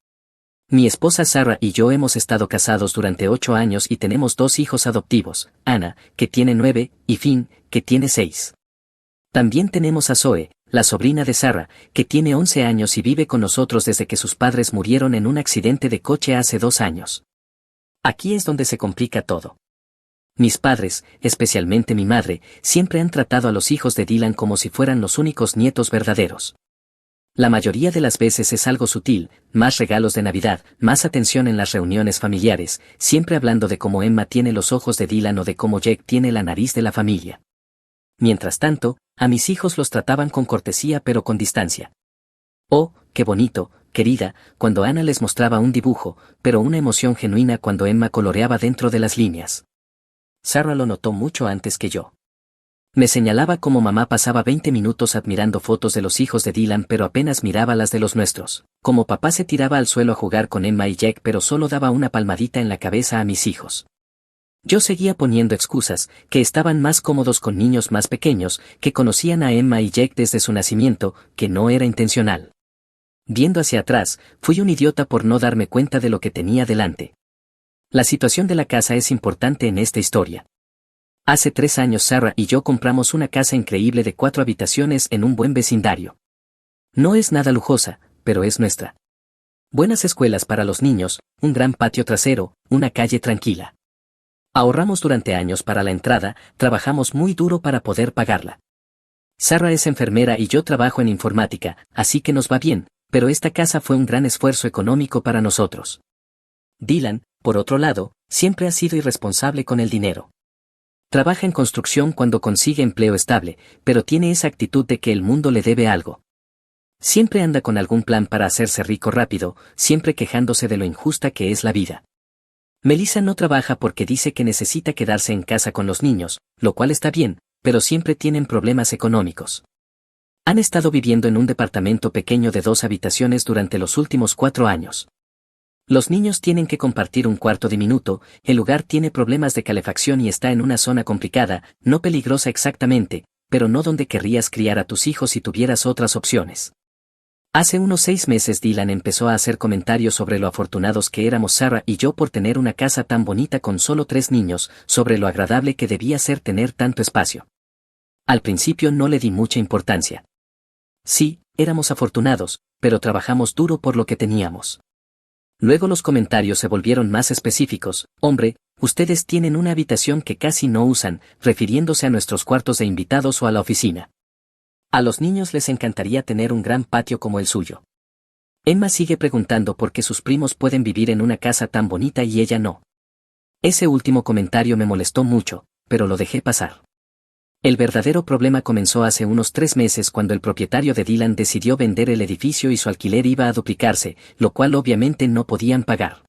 Mi esposa Sarah y yo hemos estado casados durante 8 años y tenemos 2 hijos adoptivos, Anna, que tiene 9, y Finn, que tiene 6. También tenemos a Zoe, la sobrina de Sarah, que tiene 11 años y vive con nosotros desde que sus padres murieron en un accidente de coche hace 2 años. Aquí es donde se complica todo. Mis padres, especialmente mi madre, siempre han tratado a los hijos de Dylan como si fueran los únicos nietos verdaderos. La mayoría de las veces es algo sutil, más regalos de Navidad, más atención en las reuniones familiares, siempre hablando de cómo Emma tiene los ojos de Dylan o de cómo Jake tiene la nariz de la familia. Mientras tanto, a mis hijos los trataban con cortesía pero con distancia. Oh, qué bonito, querida, cuando Anna les mostraba un dibujo, pero una emoción genuina cuando Emma coloreaba dentro de las líneas. Sarah lo notó mucho antes que yo. Me señalaba como mamá pasaba 20 minutos admirando fotos de los hijos de Dylan pero apenas miraba las de los nuestros. Como papá se tiraba al suelo a jugar con Emma y Jack pero solo daba una palmadita en la cabeza a mis hijos. Yo seguía poniendo excusas, que estaban más cómodos con niños más pequeños, que conocían a Emma y Jack desde su nacimiento, que no era intencional. Viendo hacia atrás, fui un idiota por no darme cuenta de lo que tenía delante. La situación de la casa es importante en esta historia. Hace 3 años Sarah y yo compramos una casa increíble de 4 habitaciones en un buen vecindario. No es nada lujosa, pero es nuestra. Buenas escuelas para los niños, un gran patio trasero, una calle tranquila. Ahorramos durante años para la entrada, trabajamos muy duro para poder pagarla. Sarah es enfermera y yo trabajo en informática, así que nos va bien, pero esta casa fue un gran esfuerzo económico para nosotros. Dylan, por otro lado, siempre ha sido irresponsable con el dinero. Trabaja en construcción cuando consigue empleo estable, pero tiene esa actitud de que el mundo le debe algo. Siempre anda con algún plan para hacerse rico rápido, siempre quejándose de lo injusta que es la vida. Melissa no trabaja porque dice que necesita quedarse en casa con los niños, lo cual está bien, pero siempre tienen problemas económicos. Han estado viviendo en un departamento pequeño de 2 habitaciones durante los últimos 4 años. Los niños tienen que compartir un cuarto diminuto, el lugar tiene problemas de calefacción y está en una zona complicada, no peligrosa exactamente, pero no donde querrías criar a tus hijos si tuvieras otras opciones. Hace unos 6 meses Dylan empezó a hacer comentarios sobre lo afortunados que éramos Sarah y yo por tener una casa tan bonita con solo 3 niños, sobre lo agradable que debía ser tener tanto espacio. Al principio no le di mucha importancia. Sí, éramos afortunados, pero trabajamos duro por lo que teníamos. Luego los comentarios se volvieron más específicos. Hombre, ustedes tienen una habitación que casi no usan, refiriéndose a nuestros cuartos de invitados o a la oficina. A los niños les encantaría tener un gran patio como el suyo. Emma sigue preguntando por qué sus primos pueden vivir en una casa tan bonita y ella no. Ese último comentario me molestó mucho, pero lo dejé pasar. El verdadero problema comenzó hace unos 3 meses cuando el propietario de Dylan decidió vender el edificio y su alquiler iba a duplicarse, lo cual obviamente no podían pagar.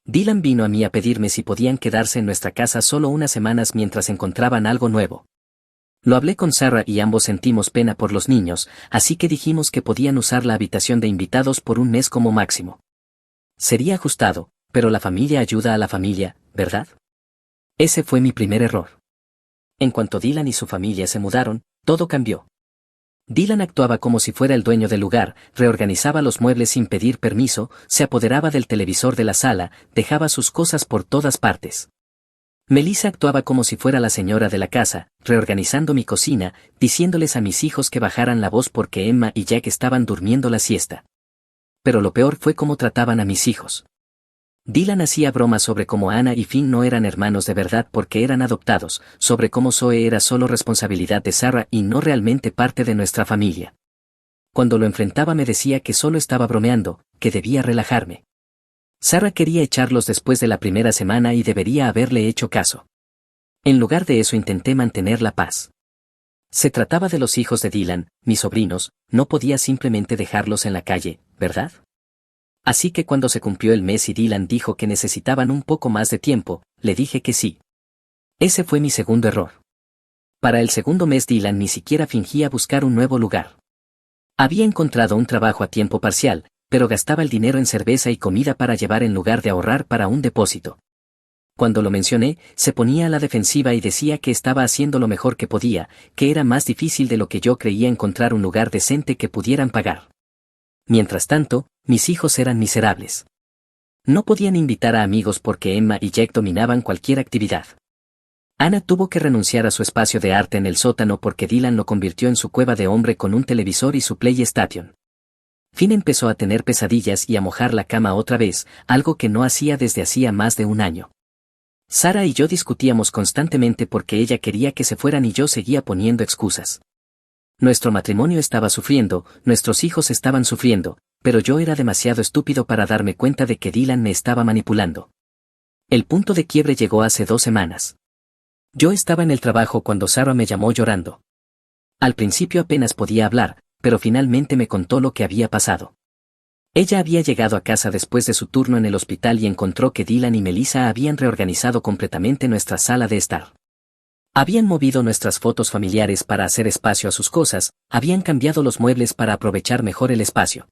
Dylan vino a mí a pedirme si podían quedarse en nuestra casa solo unas semanas mientras encontraban algo nuevo. Lo hablé con Sarah y ambos sentimos pena por los niños, así que dijimos que podían usar la habitación de invitados por un mes como máximo. Sería ajustado, pero la familia ayuda a la familia, ¿verdad? Ese fue mi primer error. En cuanto Dylan y su familia se mudaron, todo cambió. Dylan actuaba como si fuera el dueño del lugar, reorganizaba los muebles sin pedir permiso, se apoderaba del televisor de la sala, dejaba sus cosas por todas partes. Melissa actuaba como si fuera la señora de la casa, reorganizando mi cocina, diciéndoles a mis hijos que bajaran la voz porque Emma y Jack estaban durmiendo la siesta. Pero lo peor fue cómo trataban a mis hijos. Dylan hacía bromas sobre cómo Anna y Finn no eran hermanos de verdad porque eran adoptados, sobre cómo Zoe era solo responsabilidad de Sarah y no realmente parte de nuestra familia. Cuando lo enfrentaba me decía que solo estaba bromeando, que debía relajarme. Sarah quería echarlos después de la primera semana y debería haberle hecho caso. En lugar de eso intenté mantener la paz. Se trataba de los hijos de Dylan, mis sobrinos, no podía simplemente dejarlos en la calle, ¿verdad? Así que cuando se cumplió el mes y Dylan dijo que necesitaban un poco más de tiempo, le dije que sí. Ese fue mi segundo error. Para el segundo mes Dylan ni siquiera fingía buscar un nuevo lugar. Había encontrado un trabajo a tiempo parcial, pero gastaba el dinero en cerveza y comida para llevar en lugar de ahorrar para un depósito. Cuando lo mencioné, se ponía a la defensiva y decía que estaba haciendo lo mejor que podía, que era más difícil de lo que yo creía encontrar un lugar decente que pudieran pagar. Mientras tanto, mis hijos eran miserables. No podían invitar a amigos porque Emma y Jack dominaban cualquier actividad. Anna tuvo que renunciar a su espacio de arte en el sótano porque Dylan lo convirtió en su cueva de hombre con un televisor y su PlayStation. Finn empezó a tener pesadillas y a mojar la cama otra vez, algo que no hacía desde hacía más de un año. Sarah y yo discutíamos constantemente porque ella quería que se fueran y yo seguía poniendo excusas. Nuestro matrimonio estaba sufriendo, nuestros hijos estaban sufriendo, pero yo era demasiado estúpido para darme cuenta de que Dylan me estaba manipulando. El punto de quiebre llegó hace 2 semanas. Yo estaba en el trabajo cuando Sarah me llamó llorando. Al principio apenas podía hablar, pero finalmente me contó lo que había pasado. Ella había llegado a casa después de su turno en el hospital y encontró que Dylan y Melissa habían reorganizado completamente nuestra sala de estar. Habían movido nuestras fotos familiares para hacer espacio a sus cosas, habían cambiado los muebles para aprovechar mejor el espacio.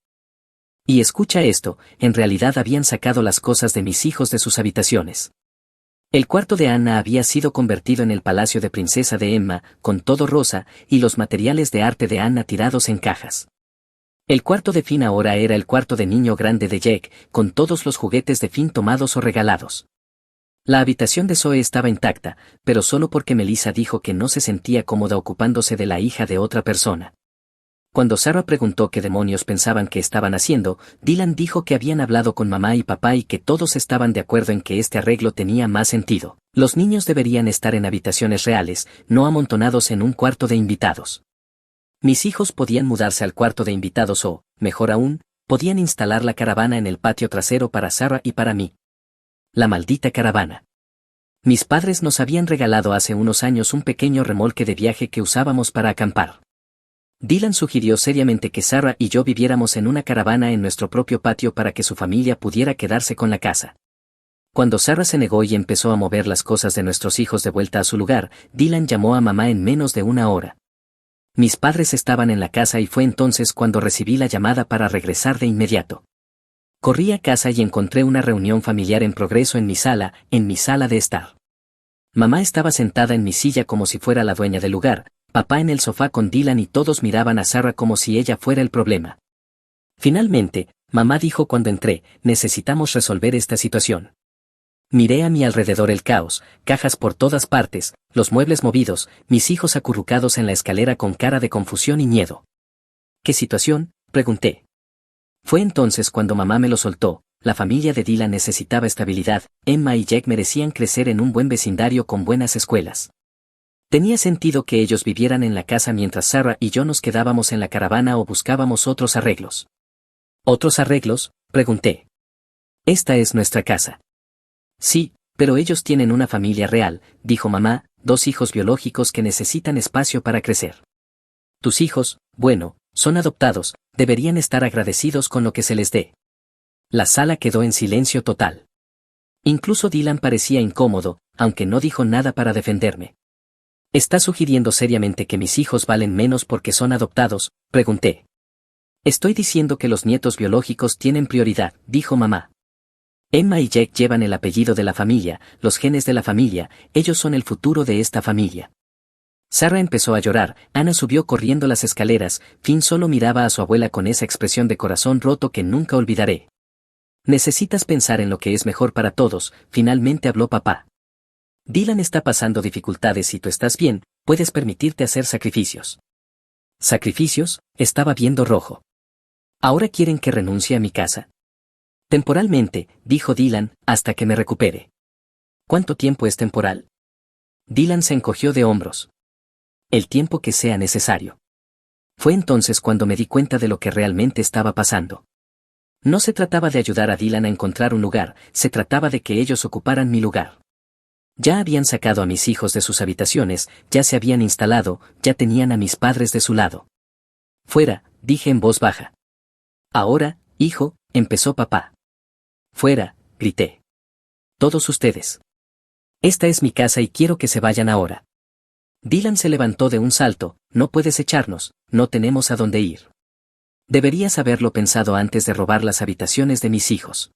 Y escucha esto, en realidad habían sacado las cosas de mis hijos de sus habitaciones. El cuarto de Anna había sido convertido en el palacio de princesa de Emma, con todo rosa, y los materiales de arte de Anna tirados en cajas. El cuarto de Finn ahora era el cuarto de niño grande de Jack, con todos los juguetes de Finn tomados o regalados. La habitación de Zoe estaba intacta, pero solo porque Melissa dijo que no se sentía cómoda ocupándose de la hija de otra persona. Cuando Sarah preguntó qué demonios pensaban que estaban haciendo, Dylan dijo que habían hablado con mamá y papá y que todos estaban de acuerdo en que este arreglo tenía más sentido. Los niños deberían estar en habitaciones reales, no amontonados en un cuarto de invitados. Mis hijos podían mudarse al cuarto de invitados o, mejor aún, podían instalar la caravana en el patio trasero para Sarah y para mí. La maldita caravana. Mis padres nos habían regalado hace unos años un pequeño remolque de viaje que usábamos para acampar. Dylan sugirió seriamente que Sarah y yo viviéramos en una caravana en nuestro propio patio para que su familia pudiera quedarse con la casa. Cuando Sarah se negó y empezó a mover las cosas de nuestros hijos de vuelta a su lugar, Dylan llamó a mamá en menos de 1 hora. Mis padres estaban en la casa y fue entonces cuando recibí la llamada para regresar de inmediato. Corrí a casa y encontré una reunión familiar en progreso en mi sala de estar. Mamá estaba sentada en mi silla como si fuera la dueña del lugar, papá en el sofá con Dylan y todos miraban a Sarah como si ella fuera el problema. Finalmente, mamá dijo cuando entré, necesitamos resolver esta situación. Miré a mi alrededor el caos, cajas por todas partes, los muebles movidos, mis hijos acurrucados en la escalera con cara de confusión y miedo. ¿Qué situación?, pregunté. Fue entonces cuando mamá me lo soltó. La familia de Dylan necesitaba estabilidad, Emma y Jack merecían crecer en un buen vecindario con buenas escuelas. Tenía sentido que ellos vivieran en la casa mientras Sarah y yo nos quedábamos en la caravana o buscábamos otros arreglos. ¿Otros arreglos?, pregunté. Esta es nuestra casa. Sí, pero ellos tienen una familia real, dijo mamá, 2 hijos biológicos que necesitan espacio para crecer. Tus hijos, bueno, son adoptados, deberían estar agradecidos con lo que se les dé. La sala quedó en silencio total. Incluso Dylan parecía incómodo, aunque no dijo nada para defenderme. ¿Estás sugiriendo seriamente que mis hijos valen menos porque son adoptados?, pregunté. Estoy diciendo que los nietos biológicos tienen prioridad, dijo mamá. Emma y Jack llevan el apellido de la familia, los genes de la familia, ellos son el futuro de esta familia. Sarah empezó a llorar, Ana subió corriendo las escaleras, Finn solo miraba a su abuela con esa expresión de corazón roto que nunca olvidaré. Necesitas pensar en lo que es mejor para todos, finalmente habló papá. Dylan está pasando dificultades y tú estás bien, puedes permitirte hacer sacrificios. ¿Sacrificios? Estaba viendo rojo. ¿Ahora quieren que renuncie a mi casa? Temporalmente, dijo Dylan, hasta que me recupere. ¿Cuánto tiempo es temporal? Dylan se encogió de hombros. El tiempo que sea necesario. Fue entonces cuando me di cuenta de lo que realmente estaba pasando. No se trataba de ayudar a Dylan a encontrar un lugar, se trataba de que ellos ocuparan mi lugar. Ya habían sacado a mis hijos de sus habitaciones, ya se habían instalado, ya tenían a mis padres de su lado. Fuera, dije en voz baja. Ahora, hijo, empezó papá. Fuera, grité. Todos ustedes. Esta es mi casa y quiero que se vayan ahora. Dylan se levantó de un salto, no puedes echarnos, no tenemos a dónde ir. Deberías haberlo pensado antes de robar las habitaciones de mis hijos.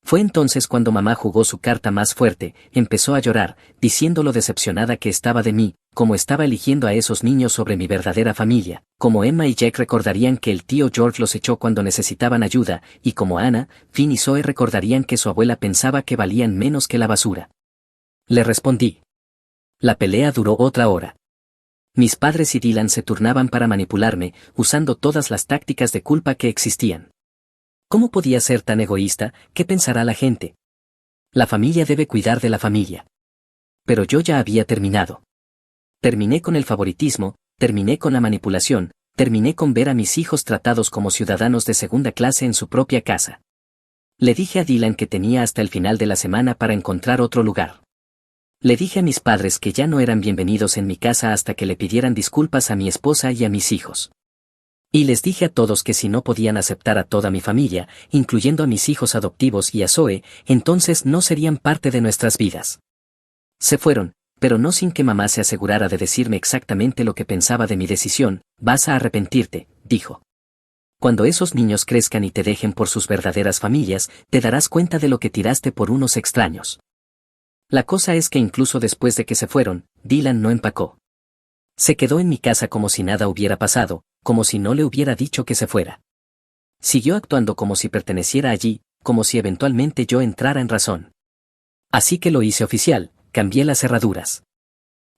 Fue entonces cuando mamá jugó su carta más fuerte, empezó a llorar, diciendo lo decepcionada que estaba de mí, como estaba eligiendo a esos niños sobre mi verdadera familia, como Emma y Jack recordarían que el tío George los echó cuando necesitaban ayuda, y como Anna, Finn y Zoe recordarían que su abuela pensaba que valían menos que la basura. Le respondí. La pelea duró otra hora. Mis padres y Dylan se turnaban para manipularme, usando todas las tácticas de culpa que existían. ¿Cómo podía ser tan egoísta? ¿Qué pensará la gente? La familia debe cuidar de la familia. Pero yo ya había terminado. Terminé con el favoritismo, terminé con la manipulación, terminé con ver a mis hijos tratados como ciudadanos de segunda clase en su propia casa. Le dije a Dylan que tenía hasta el final de la semana para encontrar otro lugar. Le dije a mis padres que ya no eran bienvenidos en mi casa hasta que le pidieran disculpas a mi esposa y a mis hijos. Y les dije a todos que si no podían aceptar a toda mi familia, incluyendo a mis hijos adoptivos y a Zoe, entonces no serían parte de nuestras vidas. Se fueron, pero no sin que mamá se asegurara de decirme exactamente lo que pensaba de mi decisión. Vas a arrepentirte, dijo. Cuando esos niños crezcan y te dejen por sus verdaderas familias, te darás cuenta de lo que tiraste por unos extraños. La cosa es que incluso después de que se fueron, Dylan no empacó. Se quedó en mi casa como si nada hubiera pasado, como si no le hubiera dicho que se fuera. Siguió actuando como si perteneciera allí, como si eventualmente yo entrara en razón. Así que lo hice oficial, cambié las cerraduras.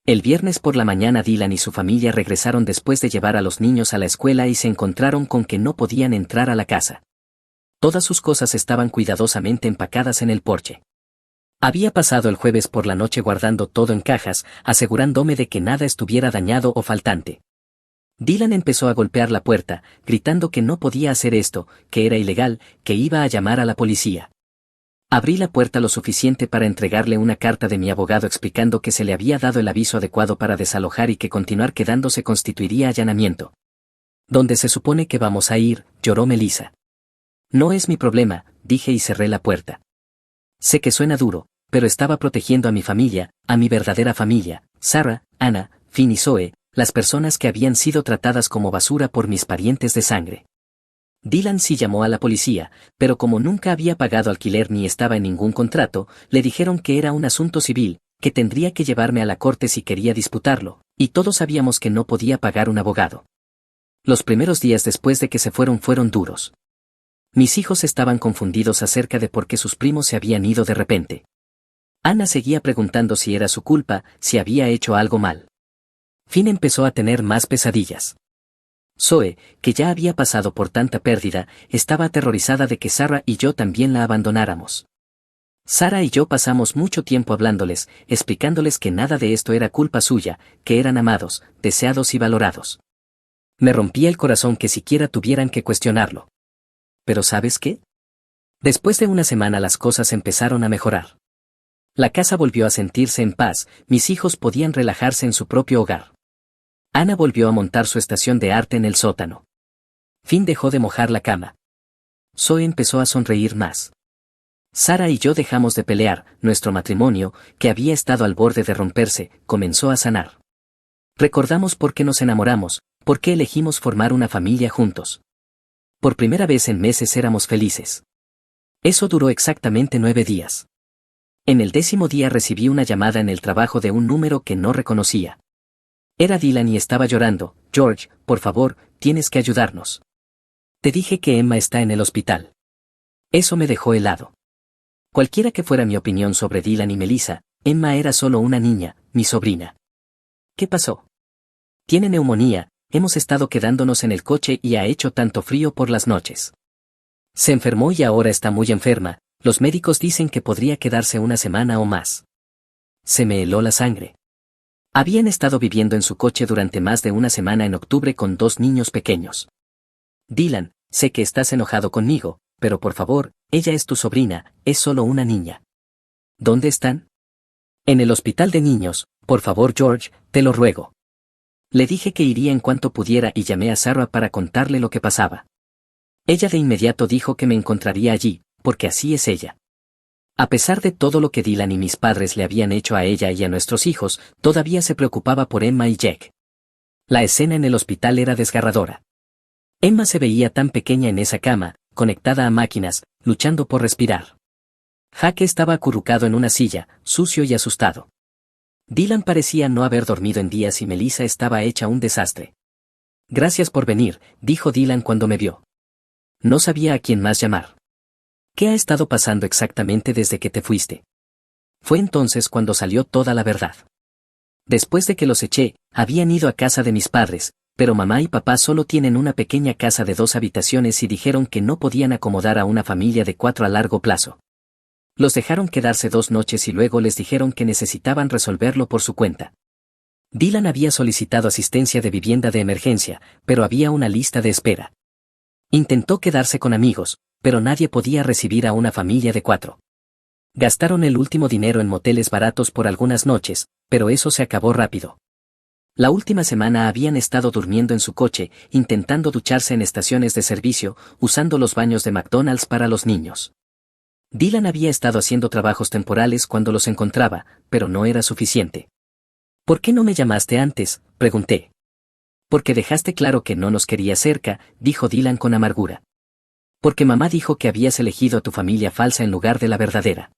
El viernes por la mañana Dylan y su familia regresaron después de llevar a los niños a la escuela y se encontraron con que no podían entrar a la casa. Todas sus cosas estaban cuidadosamente empacadas en el porche. Había pasado el jueves por la noche guardando todo en cajas, asegurándome de que nada estuviera dañado o faltante. Dylan empezó a golpear la puerta, gritando que no podía hacer esto, que era ilegal, que iba a llamar a la policía. Abrí la puerta lo suficiente para entregarle una carta de mi abogado explicando que se le había dado el aviso adecuado para desalojar y que continuar quedándose constituiría allanamiento. ¿Dónde se supone que vamos a ir?, lloró Melissa. No es mi problema, dije y cerré la puerta. Sé que suena duro, pero estaba protegiendo a mi familia, a mi verdadera familia, Sarah, Anna, Finn y Zoe, las personas que habían sido tratadas como basura por mis parientes de sangre. Dylan sí llamó a la policía, pero como nunca había pagado alquiler ni estaba en ningún contrato, le dijeron que era un asunto civil, que tendría que llevarme a la corte si quería disputarlo, y todos sabíamos que no podía pagar un abogado. Los primeros días después de que se fueron duros. Mis hijos estaban confundidos acerca de por qué sus primos se habían ido de repente. Anna seguía preguntando si era su culpa, si había hecho algo mal. Finn empezó a tener más pesadillas. Zoe, que ya había pasado por tanta pérdida, estaba aterrorizada de que Sarah y yo también la abandonáramos. Sarah y yo pasamos mucho tiempo hablándoles, explicándoles que nada de esto era culpa suya, que eran amados, deseados y valorados. Me rompía el corazón que siquiera tuvieran que cuestionarlo. Pero ¿sabes qué? Después de una semana las cosas empezaron a mejorar. La casa volvió a sentirse en paz, mis hijos podían relajarse en su propio hogar. Anna volvió a montar su estación de arte en el sótano. Finn dejó de mojar la cama. Zoe empezó a sonreír más. Sarah y yo dejamos de pelear, nuestro matrimonio, que había estado al borde de romperse, comenzó a sanar. Recordamos por qué nos enamoramos, por qué elegimos formar una familia juntos. Por primera vez en meses éramos felices. Eso duró exactamente 9 días. En el 10º día recibí una llamada en el trabajo de un número que no reconocía. Era Dylan y estaba llorando. George, por favor, tienes que ayudarnos. Te dije que Emma está en el hospital. Eso me dejó helado. Cualquiera que fuera mi opinión sobre Dylan y Melissa, Emma era solo una niña, mi sobrina. ¿Qué pasó? Tiene neumonía, hemos estado quedándonos en el coche y ha hecho tanto frío por las noches. Se enfermó y ahora está muy enferma, los médicos dicen que podría quedarse una semana o más. Se me heló la sangre. Habían estado viviendo en su coche durante más de una semana en octubre con 2 niños pequeños. Dylan, sé que estás enojado conmigo, pero por favor, ella es tu sobrina, es solo una niña. ¿Dónde están? En el hospital de niños, por favor George, te lo ruego. Le dije que iría en cuanto pudiera y llamé a Sarah para contarle lo que pasaba. Ella de inmediato dijo que me encontraría allí, porque así es ella. A pesar de todo lo que Dylan y mis padres le habían hecho a ella y a nuestros hijos, todavía se preocupaba por Emma y Jack. La escena en el hospital era desgarradora. Emma se veía tan pequeña en esa cama, conectada a máquinas, luchando por respirar. Jack estaba acurrucado en una silla, sucio y asustado. Dylan parecía no haber dormido en días y Melissa estaba hecha un desastre. Gracias por venir, dijo Dylan cuando me vio. No sabía a quién más llamar. ¿Qué ha estado pasando exactamente desde que te fuiste? Fue entonces cuando salió toda la verdad. Después de que los eché, habían ido a casa de mis padres, pero mamá y papá solo tienen una pequeña casa de 2 habitaciones y dijeron que no podían acomodar a una familia de 4 a largo plazo. Los dejaron quedarse 2 noches y luego les dijeron que necesitaban resolverlo por su cuenta. Dylan había solicitado asistencia de vivienda de emergencia, pero había una lista de espera. Intentó quedarse con amigos, pero nadie podía recibir a una familia de 4. Gastaron el último dinero en moteles baratos por algunas noches, pero eso se acabó rápido. La última semana habían estado durmiendo en su coche, intentando ducharse en estaciones de servicio, usando los baños de McDonald's para los niños. Dylan había estado haciendo trabajos temporales cuando los encontraba, pero no era suficiente. ¿Por qué no me llamaste antes?, pregunté. Porque dejaste claro que no nos querías cerca, dijo Dylan con amargura. Porque mamá dijo que habías elegido a tu familia falsa en lugar de la verdadera.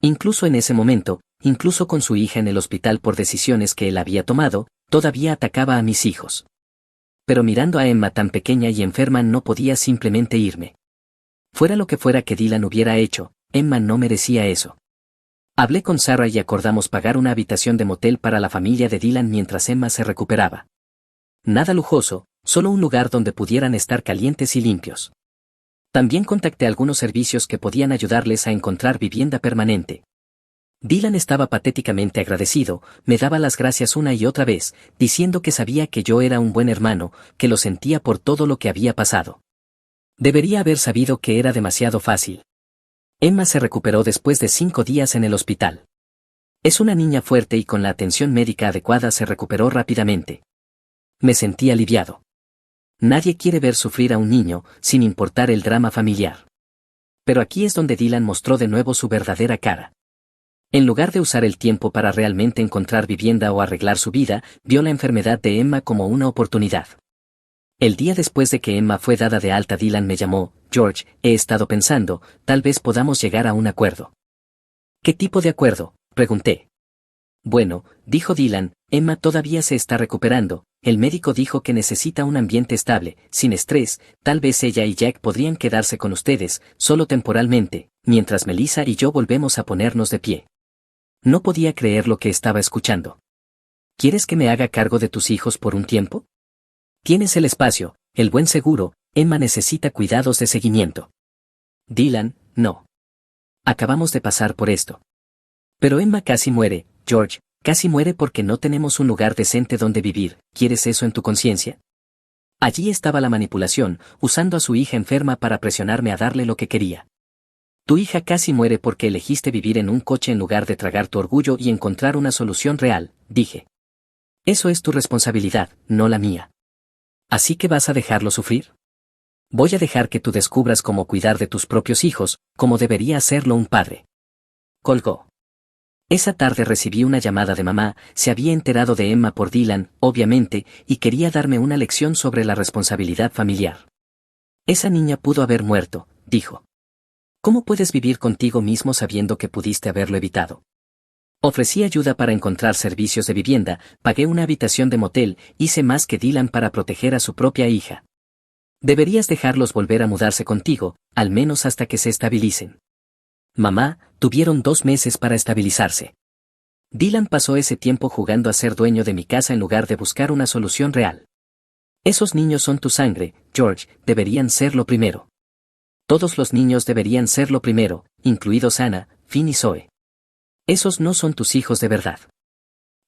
Incluso en ese momento, incluso con su hija en el hospital por decisiones que él había tomado, todavía atacaba a mis hijos. Pero mirando a Emma tan pequeña y enferma no podía simplemente irme. Fuera lo que fuera que Dylan hubiera hecho, Emma no merecía eso. Hablé con Sarah y acordamos pagar una habitación de motel para la familia de Dylan mientras Emma se recuperaba. Nada lujoso, solo un lugar donde pudieran estar calientes y limpios. También contacté algunos servicios que podían ayudarles a encontrar vivienda permanente. Dylan estaba patéticamente agradecido, me daba las gracias una y otra vez, diciendo que sabía que yo era un buen hermano, que lo sentía por todo lo que había pasado. Debería haber sabido que era demasiado fácil. Emma se recuperó después de 5 días en el hospital. Es una niña fuerte y con la atención médica adecuada se recuperó rápidamente. Me sentí aliviado. Nadie quiere ver sufrir a un niño, sin importar el drama familiar. Pero aquí es donde Dylan mostró de nuevo su verdadera cara. En lugar de usar el tiempo para realmente encontrar vivienda o arreglar su vida, vio la enfermedad de Emma como una oportunidad. El día después de que Emma fue dada de alta, Dylan me llamó. George, he estado pensando, tal vez podamos llegar a un acuerdo. ¿Qué tipo de acuerdo?, pregunté. Bueno, dijo Dylan, Emma todavía se está recuperando, el médico dijo que necesita un ambiente estable, sin estrés, tal vez ella y Jack podrían quedarse con ustedes, solo temporalmente, mientras Melissa y yo volvemos a ponernos de pie. No podía creer lo que estaba escuchando. ¿Quieres que me haga cargo de tus hijos por un tiempo? Tienes el espacio, el buen seguro, Emma necesita cuidados de seguimiento. Dylan, no. Acabamos de pasar por esto. Pero Emma casi muere, George, casi muere porque no tenemos un lugar decente donde vivir, ¿quieres eso en tu conciencia? Allí estaba la manipulación, usando a su hija enferma para presionarme a darle lo que quería. Tu hija casi muere porque elegiste vivir en un coche en lugar de tragar tu orgullo y encontrar una solución real, dije. Eso es tu responsabilidad, no la mía. ¿Así que vas a dejarlo sufrir? Voy a dejar que tú descubras cómo cuidar de tus propios hijos, como debería hacerlo un padre. Colgó. Esa tarde recibí una llamada de mamá, se había enterado de Emma por Dylan, obviamente, y quería darme una lección sobre la responsabilidad familiar. Esa niña pudo haber muerto, dijo. ¿Cómo puedes vivir contigo mismo sabiendo que pudiste haberlo evitado? Ofrecí ayuda para encontrar servicios de vivienda, pagué una habitación de motel, hice más que Dylan para proteger a su propia hija. Deberías dejarlos volver a mudarse contigo, al menos hasta que se estabilicen. Mamá, tuvieron 2 meses para estabilizarse. Dylan pasó ese tiempo jugando a ser dueño de mi casa en lugar de buscar una solución real. Esos niños son tu sangre, George, deberían ser lo primero. Todos los niños deberían ser lo primero, incluidos Anna, Finn y Zoe. Esos no son tus hijos de verdad.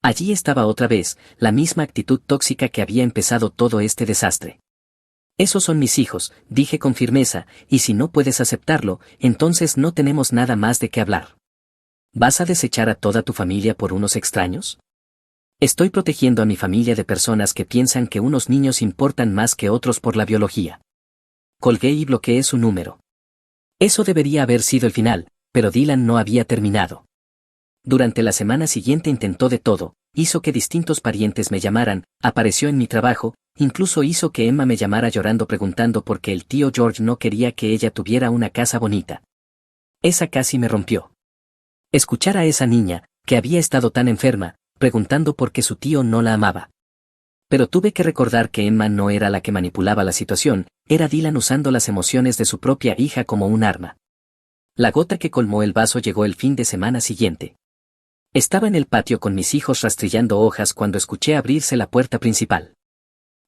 Allí estaba otra vez, la misma actitud tóxica que había empezado todo este desastre. Esos son mis hijos, dije con firmeza, y si no puedes aceptarlo, entonces no tenemos nada más de qué hablar. ¿Vas a desechar a toda tu familia por unos extraños? Estoy protegiendo a mi familia de personas que piensan que unos niños importan más que otros por la biología. Colgué y bloqueé su número. Eso debería haber sido el final, pero Dylan no había terminado. Durante la semana siguiente intentó de todo, hizo que distintos parientes me llamaran, apareció en mi trabajo, incluso hizo que Emma me llamara llorando preguntando por qué el tío George no quería que ella tuviera una casa bonita. Esa casi me rompió. Escuchar a esa niña, que había estado tan enferma, preguntando por qué su tío no la amaba. Pero tuve que recordar que Emma no era la que manipulaba la situación, era Dylan usando las emociones de su propia hija como un arma. La gota que colmó el vaso llegó el fin de semana siguiente. Estaba en el patio con mis hijos rastrillando hojas cuando escuché abrirse la puerta principal.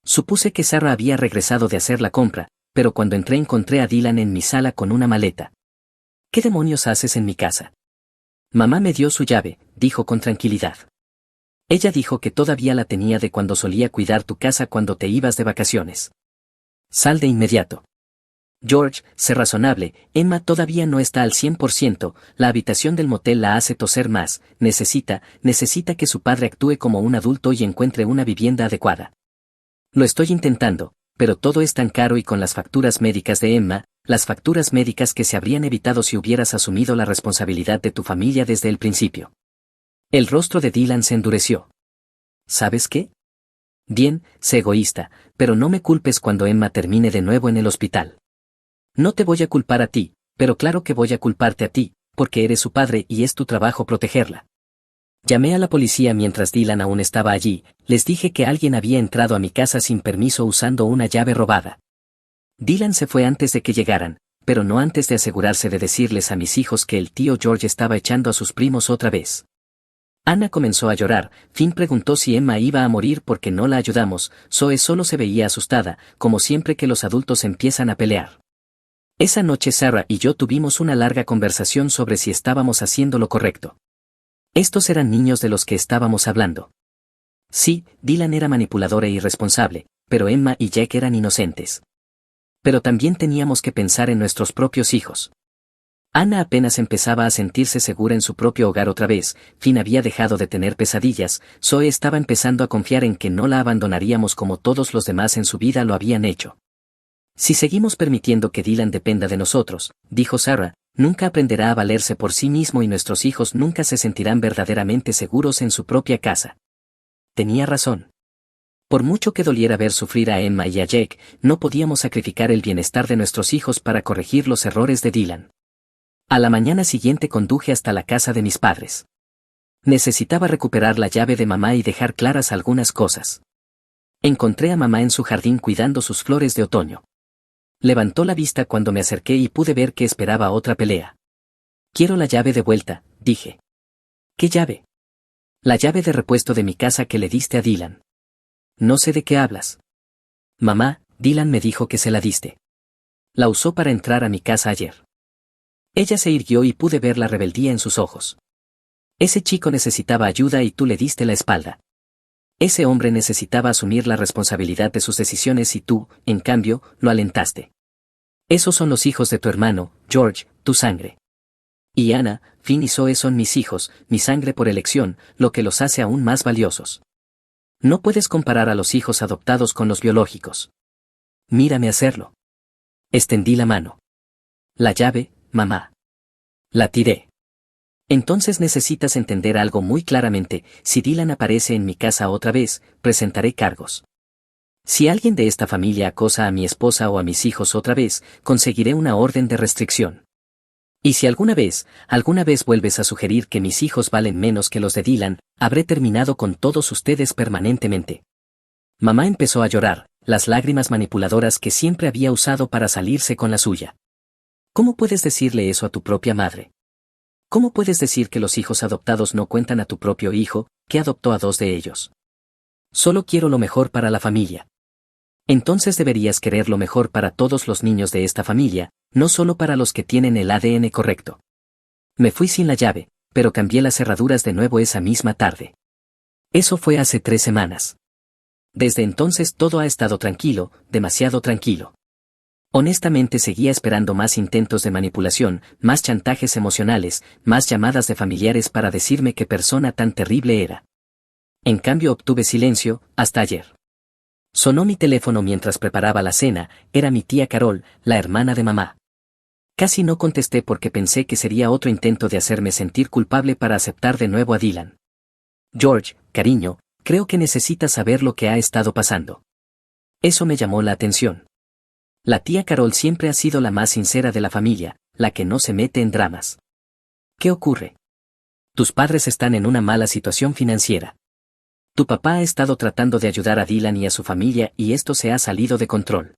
Supuse que Sarah había regresado de hacer la compra, pero cuando entré encontré a Dylan en mi sala con una maleta. ¿Qué demonios haces en mi casa? Mamá me dio su llave, dijo con tranquilidad. Ella dijo que todavía la tenía de cuando solía cuidar tu casa cuando te ibas de vacaciones. Sal de inmediato. George, sé razonable, Emma todavía no está al 100%, la habitación del motel la hace toser más, necesita que su padre actúe como un adulto y encuentre una vivienda adecuada. Lo estoy intentando, pero todo es tan caro y con las facturas médicas de Emma, las facturas médicas que se habrían evitado si hubieras asumido la responsabilidad de tu familia desde el principio. El rostro de Dylan se endureció. ¿Sabes qué? Bien, sé egoísta, pero no me culpes cuando Emma termine de nuevo en el hospital. No te voy a culpar a ti, pero claro que voy a culparte a ti, porque eres su padre y es tu trabajo protegerla. Llamé a la policía mientras Dylan aún estaba allí, les dije que alguien había entrado a mi casa sin permiso usando una llave robada. Dylan se fue antes de que llegaran, pero no antes de asegurarse de decirles a mis hijos que el tío George estaba echando a sus primos otra vez. Anna comenzó a llorar, Finn preguntó si Emma iba a morir porque no la ayudamos, Zoe solo se veía asustada, como siempre que los adultos empiezan a pelear. Esa noche Sarah y yo tuvimos una larga conversación sobre si estábamos haciendo lo correcto. Estos eran niños de los que estábamos hablando. Sí, Dylan era manipulador e irresponsable, pero Emma y Jack eran inocentes. Pero también teníamos que pensar en nuestros propios hijos. Anna apenas empezaba a sentirse segura en su propio hogar otra vez, Finn había dejado de tener pesadillas, Zoe estaba empezando a confiar en que no la abandonaríamos como todos los demás en su vida lo habían hecho. Si seguimos permitiendo que Dylan dependa de nosotros, dijo Sarah, nunca aprenderá a valerse por sí mismo y nuestros hijos nunca se sentirán verdaderamente seguros en su propia casa. Tenía razón. Por mucho que doliera ver sufrir a Emma y a Jake, no podíamos sacrificar el bienestar de nuestros hijos para corregir los errores de Dylan. A la mañana siguiente conduje hasta la casa de mis padres. Necesitaba recuperar la llave de mamá y dejar claras algunas cosas. Encontré a mamá en su jardín cuidando sus flores de otoño. Levantó la vista cuando me acerqué y pude ver que esperaba otra pelea. Quiero la llave de vuelta, dije. ¿Qué llave? La llave de repuesto de mi casa que le diste a Dylan. No sé de qué hablas. Mamá, Dylan me dijo que se la diste. La usó para entrar a mi casa ayer. Ella se irguió y pude ver la rebeldía en sus ojos. Ese chico necesitaba ayuda y tú le diste la espalda. Ese hombre necesitaba asumir la responsabilidad de sus decisiones y tú, en cambio, lo alentaste. Esos son los hijos de tu hermano, George, tu sangre. Y Anna, Finn y Zoe son mis hijos, mi sangre por elección, lo que los hace aún más valiosos. No puedes comparar a los hijos adoptados con los biológicos. Mírame hacerlo. Extendí la mano. La llave, mamá. La tiré. Entonces necesitas entender algo muy claramente, si Dylan aparece en mi casa otra vez, presentaré cargos. Si alguien de esta familia acosa a mi esposa o a mis hijos otra vez, conseguiré una orden de restricción. Y si alguna vez vuelves a sugerir que mis hijos valen menos que los de Dylan, habré terminado con todos ustedes permanentemente. Mamá empezó a llorar, las lágrimas manipuladoras que siempre había usado para salirse con la suya. ¿Cómo puedes decirle eso a tu propia madre? ¿Cómo puedes decir que los hijos adoptados no cuentan a tu propio hijo, que adoptó a 2 de ellos? Solo quiero lo mejor para la familia. Entonces deberías querer lo mejor para todos los niños de esta familia, no solo para los que tienen el ADN correcto. Me fui sin la llave, pero cambié las cerraduras de nuevo esa misma tarde. Eso fue hace 3 semanas. Desde entonces todo ha estado tranquilo, demasiado tranquilo. Honestamente seguía esperando más intentos de manipulación, más chantajes emocionales, más llamadas de familiares para decirme qué persona tan terrible era. En cambio obtuve silencio, hasta ayer. Sonó mi teléfono mientras preparaba la cena, era mi tía Carol, la hermana de mamá. Casi no contesté porque pensé que sería otro intento de hacerme sentir culpable para aceptar de nuevo a Dylan. George, cariño, creo que necesitas saber lo que ha estado pasando. Eso me llamó la atención. La tía Carol siempre ha sido la más sincera de la familia, la que no se mete en dramas. ¿Qué ocurre? Tus padres están en una mala situación financiera. Tu papá ha estado tratando de ayudar a Dylan y a su familia y esto se ha salido de control.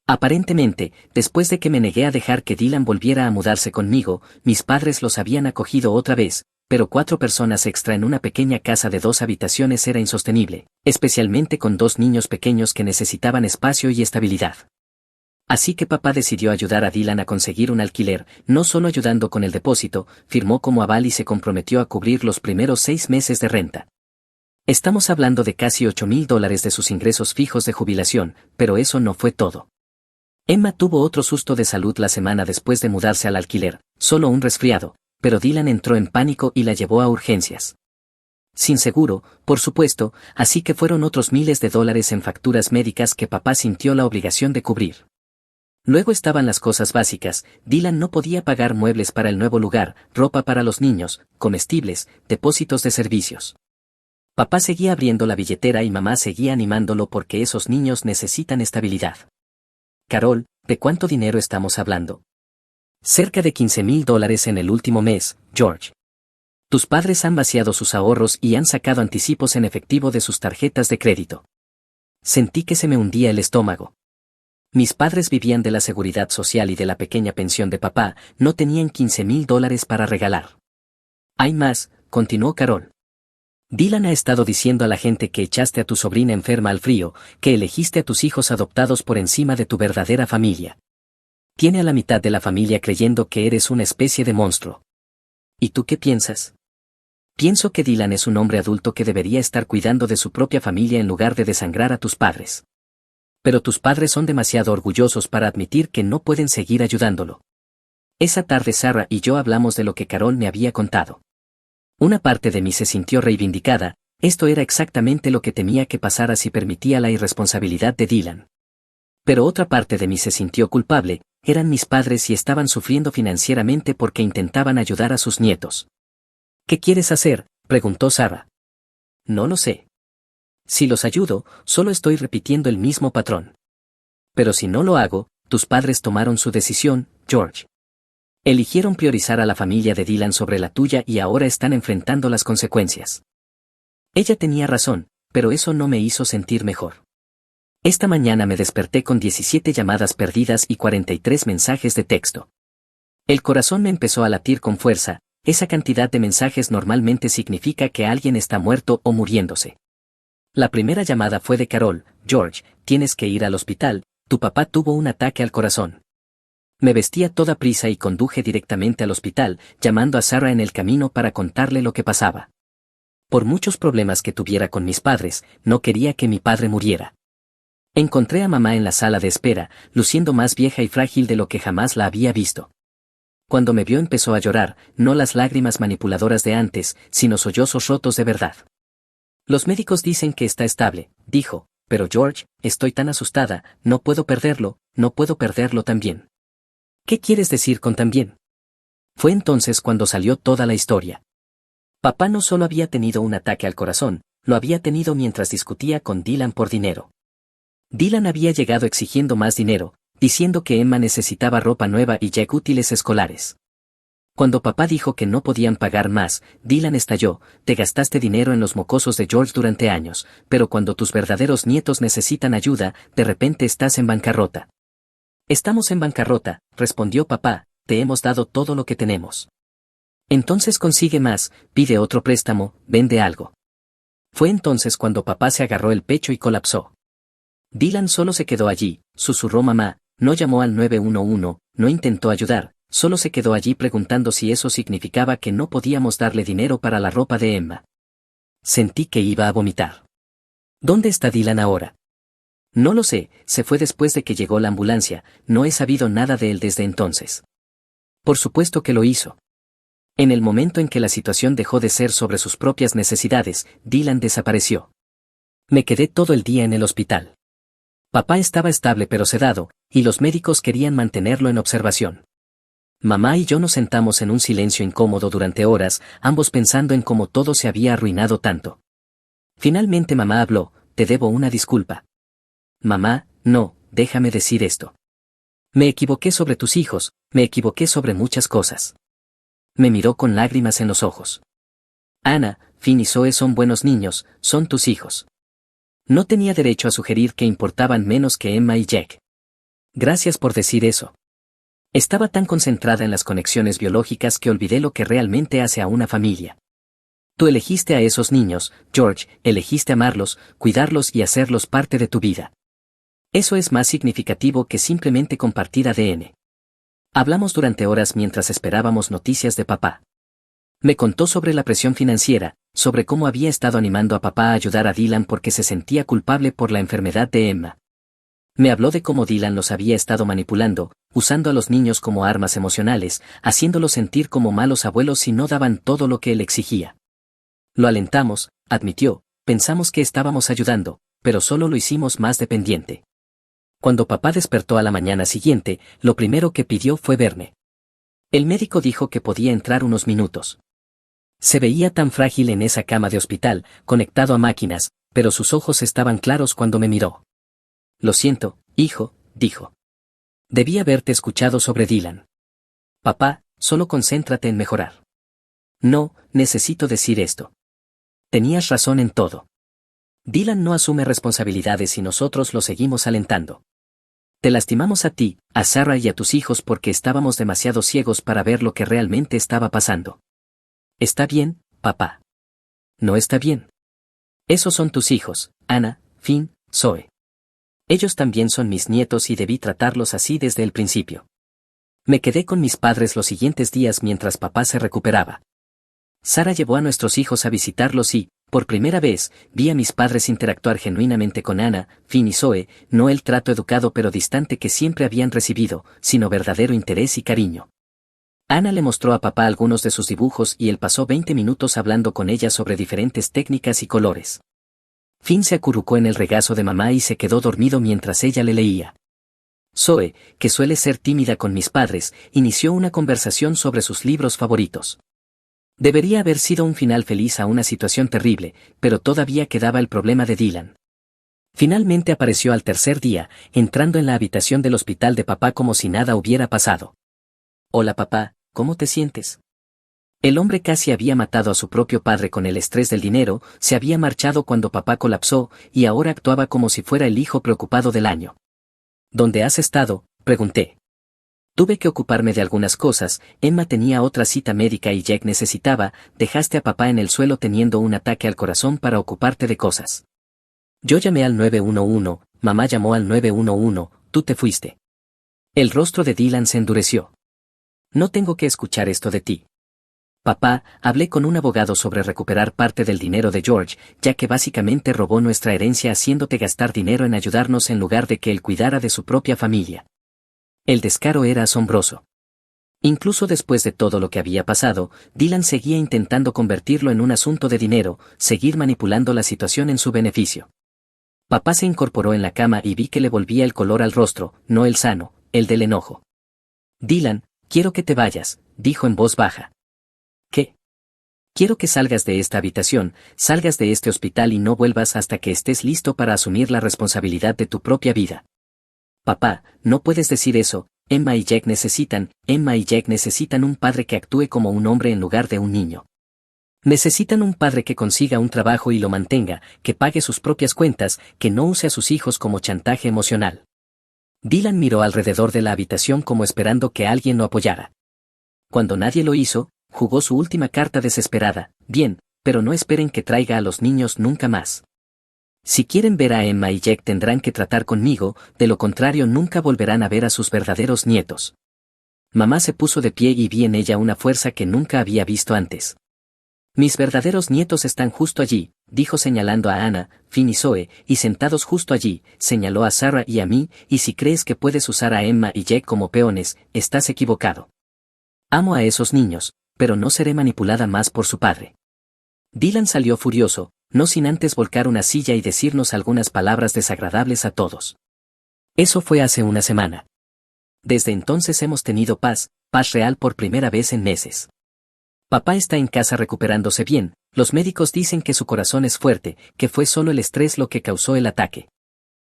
Aparentemente, después de que me negué a dejar que Dylan volviera a mudarse conmigo, mis padres los habían acogido otra vez, pero 4 personas extra en una pequeña casa de 2 habitaciones era insostenible, especialmente con 2 niños pequeños que necesitaban espacio y estabilidad. Así que papá decidió ayudar a Dylan a conseguir un alquiler, no solo ayudando con el depósito, firmó como aval y se comprometió a cubrir los primeros 6 meses de renta. Estamos hablando de casi $8,000 de sus ingresos fijos de jubilación, pero eso no fue todo. Emma tuvo otro susto de salud la semana después de mudarse al alquiler, solo un resfriado, pero Dylan entró en pánico y la llevó a urgencias. Sin seguro, por supuesto, así que fueron otros miles de dólares en facturas médicas que papá sintió la obligación de cubrir. Luego estaban las cosas básicas, Dylan no podía pagar muebles para el nuevo lugar, ropa para los niños, comestibles, depósitos de servicios. Papá seguía abriendo la billetera y mamá seguía animándolo porque esos niños necesitan estabilidad. Carol, ¿de cuánto dinero estamos hablando? Cerca de $15,000 en el último mes, George. Tus padres han vaciado sus ahorros y han sacado anticipos en efectivo de sus tarjetas de crédito. Sentí que se me hundía el estómago. Mis padres vivían de la seguridad social y de la pequeña pensión de papá, no tenían $15,000 para regalar. Hay más, continuó Carol. Dylan ha estado diciendo a la gente que echaste a tu sobrina enferma al frío, que elegiste a tus hijos adoptados por encima de tu verdadera familia. Tiene a la mitad de la familia creyendo que eres una especie de monstruo. ¿Y tú qué piensas? Pienso que Dylan es un hombre adulto que debería estar cuidando de su propia familia en lugar de desangrar a tus padres. Pero tus padres son demasiado orgullosos para admitir que no pueden seguir ayudándolo. Esa tarde Sarah y yo hablamos de lo que Carol me había contado. Una parte de mí se sintió reivindicada, esto era exactamente lo que temía que pasara si permitía la irresponsabilidad de Dylan. Pero otra parte de mí se sintió culpable, eran mis padres y estaban sufriendo financieramente porque intentaban ayudar a sus nietos. ¿Qué quieres hacer?, preguntó Sarah. No lo sé. Si los ayudo, solo estoy repitiendo el mismo patrón. Pero si no lo hago, tus padres tomaron su decisión, George. Eligieron priorizar a la familia de Dylan sobre la tuya y ahora están enfrentando las consecuencias. Ella tenía razón, pero eso no me hizo sentir mejor. Esta mañana me desperté con 17 llamadas perdidas y 43 mensajes de texto. El corazón me empezó a latir con fuerza, esa cantidad de mensajes normalmente significa que alguien está muerto o muriéndose. La primera llamada fue de Carol: George, tienes que ir al hospital, tu papá tuvo un ataque al corazón. Me vestí a toda prisa y conduje directamente al hospital, llamando a Sarah en el camino para contarle lo que pasaba. Por muchos problemas que tuviera con mis padres, no quería que mi padre muriera. Encontré a mamá en la sala de espera, luciendo más vieja y frágil de lo que jamás la había visto. Cuando me vio empezó a llorar, no las lágrimas manipuladoras de antes, sino sollozos rotos de verdad. Los médicos dicen que está estable, dijo, pero George, estoy tan asustada, no puedo perderlo también. ¿Qué quieres decir con también? Fue entonces cuando salió toda la historia. Papá no solo había tenido un ataque al corazón, lo había tenido mientras discutía con Dylan por dinero. Dylan había llegado exigiendo más dinero, diciendo que Emma necesitaba ropa nueva y ya útiles escolares. Cuando papá dijo que no podían pagar más, Dylan estalló: te gastaste dinero en los mocosos de George durante años, pero cuando tus verdaderos nietos necesitan ayuda, de repente estás en bancarrota. Estamos en bancarrota, respondió papá, te hemos dado todo lo que tenemos. Entonces consigue más, pide otro préstamo, vende algo. Fue entonces cuando papá se agarró el pecho y colapsó. Dylan solo se quedó allí, susurró mamá, no llamó al 911, no intentó ayudar, solo se quedó allí preguntando si eso significaba que no podíamos darle dinero para la ropa de Emma. Sentí que iba a vomitar. ¿Dónde está Dylan ahora? No lo sé, se fue después de que llegó la ambulancia, no he sabido nada de él desde entonces. Por supuesto que lo hizo. En el momento en que la situación dejó de ser sobre sus propias necesidades, Dylan desapareció. Me quedé todo el día en el hospital. Papá estaba estable pero sedado, y los médicos querían mantenerlo en observación. Mamá y yo nos sentamos en un silencio incómodo durante horas, ambos pensando en cómo todo se había arruinado tanto. Finalmente mamá habló: te debo una disculpa. Mamá, no, déjame decir esto. Me equivoqué sobre tus hijos, me equivoqué sobre muchas cosas. Me miró con lágrimas en los ojos. Ana, Finn y Zoe son buenos niños, son tus hijos. No tenía derecho a sugerir que importaban menos que Emma y Jack. Gracias por decir eso. Estaba tan concentrada en las conexiones biológicas que olvidé lo que realmente hace a una familia. Tú elegiste a esos niños, George, elegiste amarlos, cuidarlos y hacerlos parte de tu vida. Eso es más significativo que simplemente compartir ADN. Hablamos durante horas mientras esperábamos noticias de papá. Me contó sobre la presión financiera, sobre cómo había estado animando a papá a ayudar a Dylan porque se sentía culpable por la enfermedad de Emma. Me habló de cómo Dylan los había estado manipulando, usando a los niños como armas emocionales, haciéndolos sentir como malos abuelos si no daban todo lo que él exigía. Lo alentamos, admitió, pensamos que estábamos ayudando, pero solo lo hicimos más dependiente. Cuando papá despertó a la mañana siguiente, lo primero que pidió fue verme. El médico dijo que podía entrar unos minutos. Se veía tan frágil en esa cama de hospital, conectado a máquinas, pero sus ojos estaban claros cuando me miró. Lo siento, hijo, dijo. Debí haberte escuchado sobre Dylan. Papá, solo concéntrate en mejorar. No, necesito decir esto. Tenías razón en todo. Dylan no asume responsabilidades y nosotros lo seguimos alentando. Te lastimamos a ti, a Sarah y a tus hijos porque estábamos demasiado ciegos para ver lo que realmente estaba pasando. ¿Está bien, papá? No está bien. Esos son tus hijos, Ana, Finn, Zoe. Ellos también son mis nietos y debí tratarlos así desde el principio. Me quedé con mis padres los siguientes días mientras papá se recuperaba. Sarah llevó a nuestros hijos a visitarlos y, por primera vez, vi a mis padres interactuar genuinamente con Ana, Finn y Zoe, no el trato educado pero distante que siempre habían recibido, sino verdadero interés y cariño. Ana le mostró a papá algunos de sus dibujos y él pasó 20 minutos hablando con ella sobre diferentes técnicas y colores. Finn se acurrucó en el regazo de mamá y se quedó dormido mientras ella le leía. Zoe, que suele ser tímida con mis padres, inició una conversación sobre sus libros favoritos. Debería haber sido un final feliz a una situación terrible, pero todavía quedaba el problema de Dylan. Finalmente apareció al tercer día, entrando en la habitación del hospital de papá como si nada hubiera pasado. Hola papá, ¿cómo te sientes? El hombre casi había matado a su propio padre con el estrés del dinero, se había marchado cuando papá colapsó, y ahora actuaba como si fuera el hijo preocupado del año. ¿Dónde has estado?, pregunté. Tuve que ocuparme de algunas cosas, Emma tenía otra cita médica y Jack necesitaba, dejaste a papá en el suelo teniendo un ataque al corazón para ocuparte de cosas. Yo llamé al 911, mamá llamó al 911, tú te fuiste. El rostro de Dylan se endureció. No tengo que escuchar esto de ti. Papá, hablé con un abogado sobre recuperar parte del dinero de George, ya que básicamente robó nuestra herencia haciéndote gastar dinero en ayudarnos en lugar de que él cuidara de su propia familia. El descaro era asombroso. Incluso después de todo lo que había pasado, Dylan seguía intentando convertirlo en un asunto de dinero, seguir manipulando la situación en su beneficio. Papá se incorporó en la cama y vi que le volvía el color al rostro, no el sano, el del enojo. Dylan, quiero que te vayas, dijo en voz baja. ¿Qué? Quiero que salgas de esta habitación, salgas de este hospital y no vuelvas hasta que estés listo para asumir la responsabilidad de tu propia vida. Papá, no puedes decir eso, Emma y Jack necesitan un padre que actúe como un hombre en lugar de un niño. Necesitan un padre que consiga un trabajo y lo mantenga, que pague sus propias cuentas, que no use a sus hijos como chantaje emocional. Dylan miró alrededor de la habitación como esperando que alguien lo apoyara. Cuando nadie lo hizo, jugó su última carta desesperada: bien, pero no esperen que traiga a los niños nunca más. Si quieren ver a Emma y Jack tendrán que tratar conmigo, de lo contrario nunca volverán a ver a sus verdaderos nietos. Mamá se puso de pie y vi en ella una fuerza que nunca había visto antes. Mis verdaderos nietos están justo allí, dijo señalando a Anna, Finn y Zoe, y sentados justo allí, señaló a Sarah y a mí, y si crees que puedes usar a Emma y Jack como peones, estás equivocado. Amo a esos niños, pero no seré manipulada más por su padre. Dylan salió furioso, no sin antes volcar una silla y decirnos algunas palabras desagradables a todos. Eso fue hace una semana. Desde entonces hemos tenido paz real por primera vez en meses. Papá está en casa recuperándose bien, los médicos dicen que su corazón es fuerte, que fue solo el estrés lo que causó el ataque.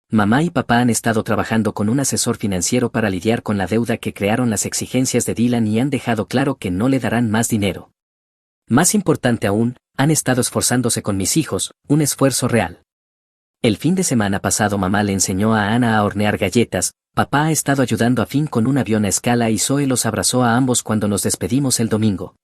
Mamá y papá han estado trabajando con un asesor financiero para lidiar con la deuda que crearon las exigencias de Dylan y han dejado claro que no le darán más dinero. Más importante aún, han estado esforzándose con mis hijos, un esfuerzo real. El fin de semana pasado mamá le enseñó a Anna a hornear galletas, papá ha estado ayudando a Finn con un avión a escala y Zoe los abrazó a ambos cuando nos despedimos el domingo.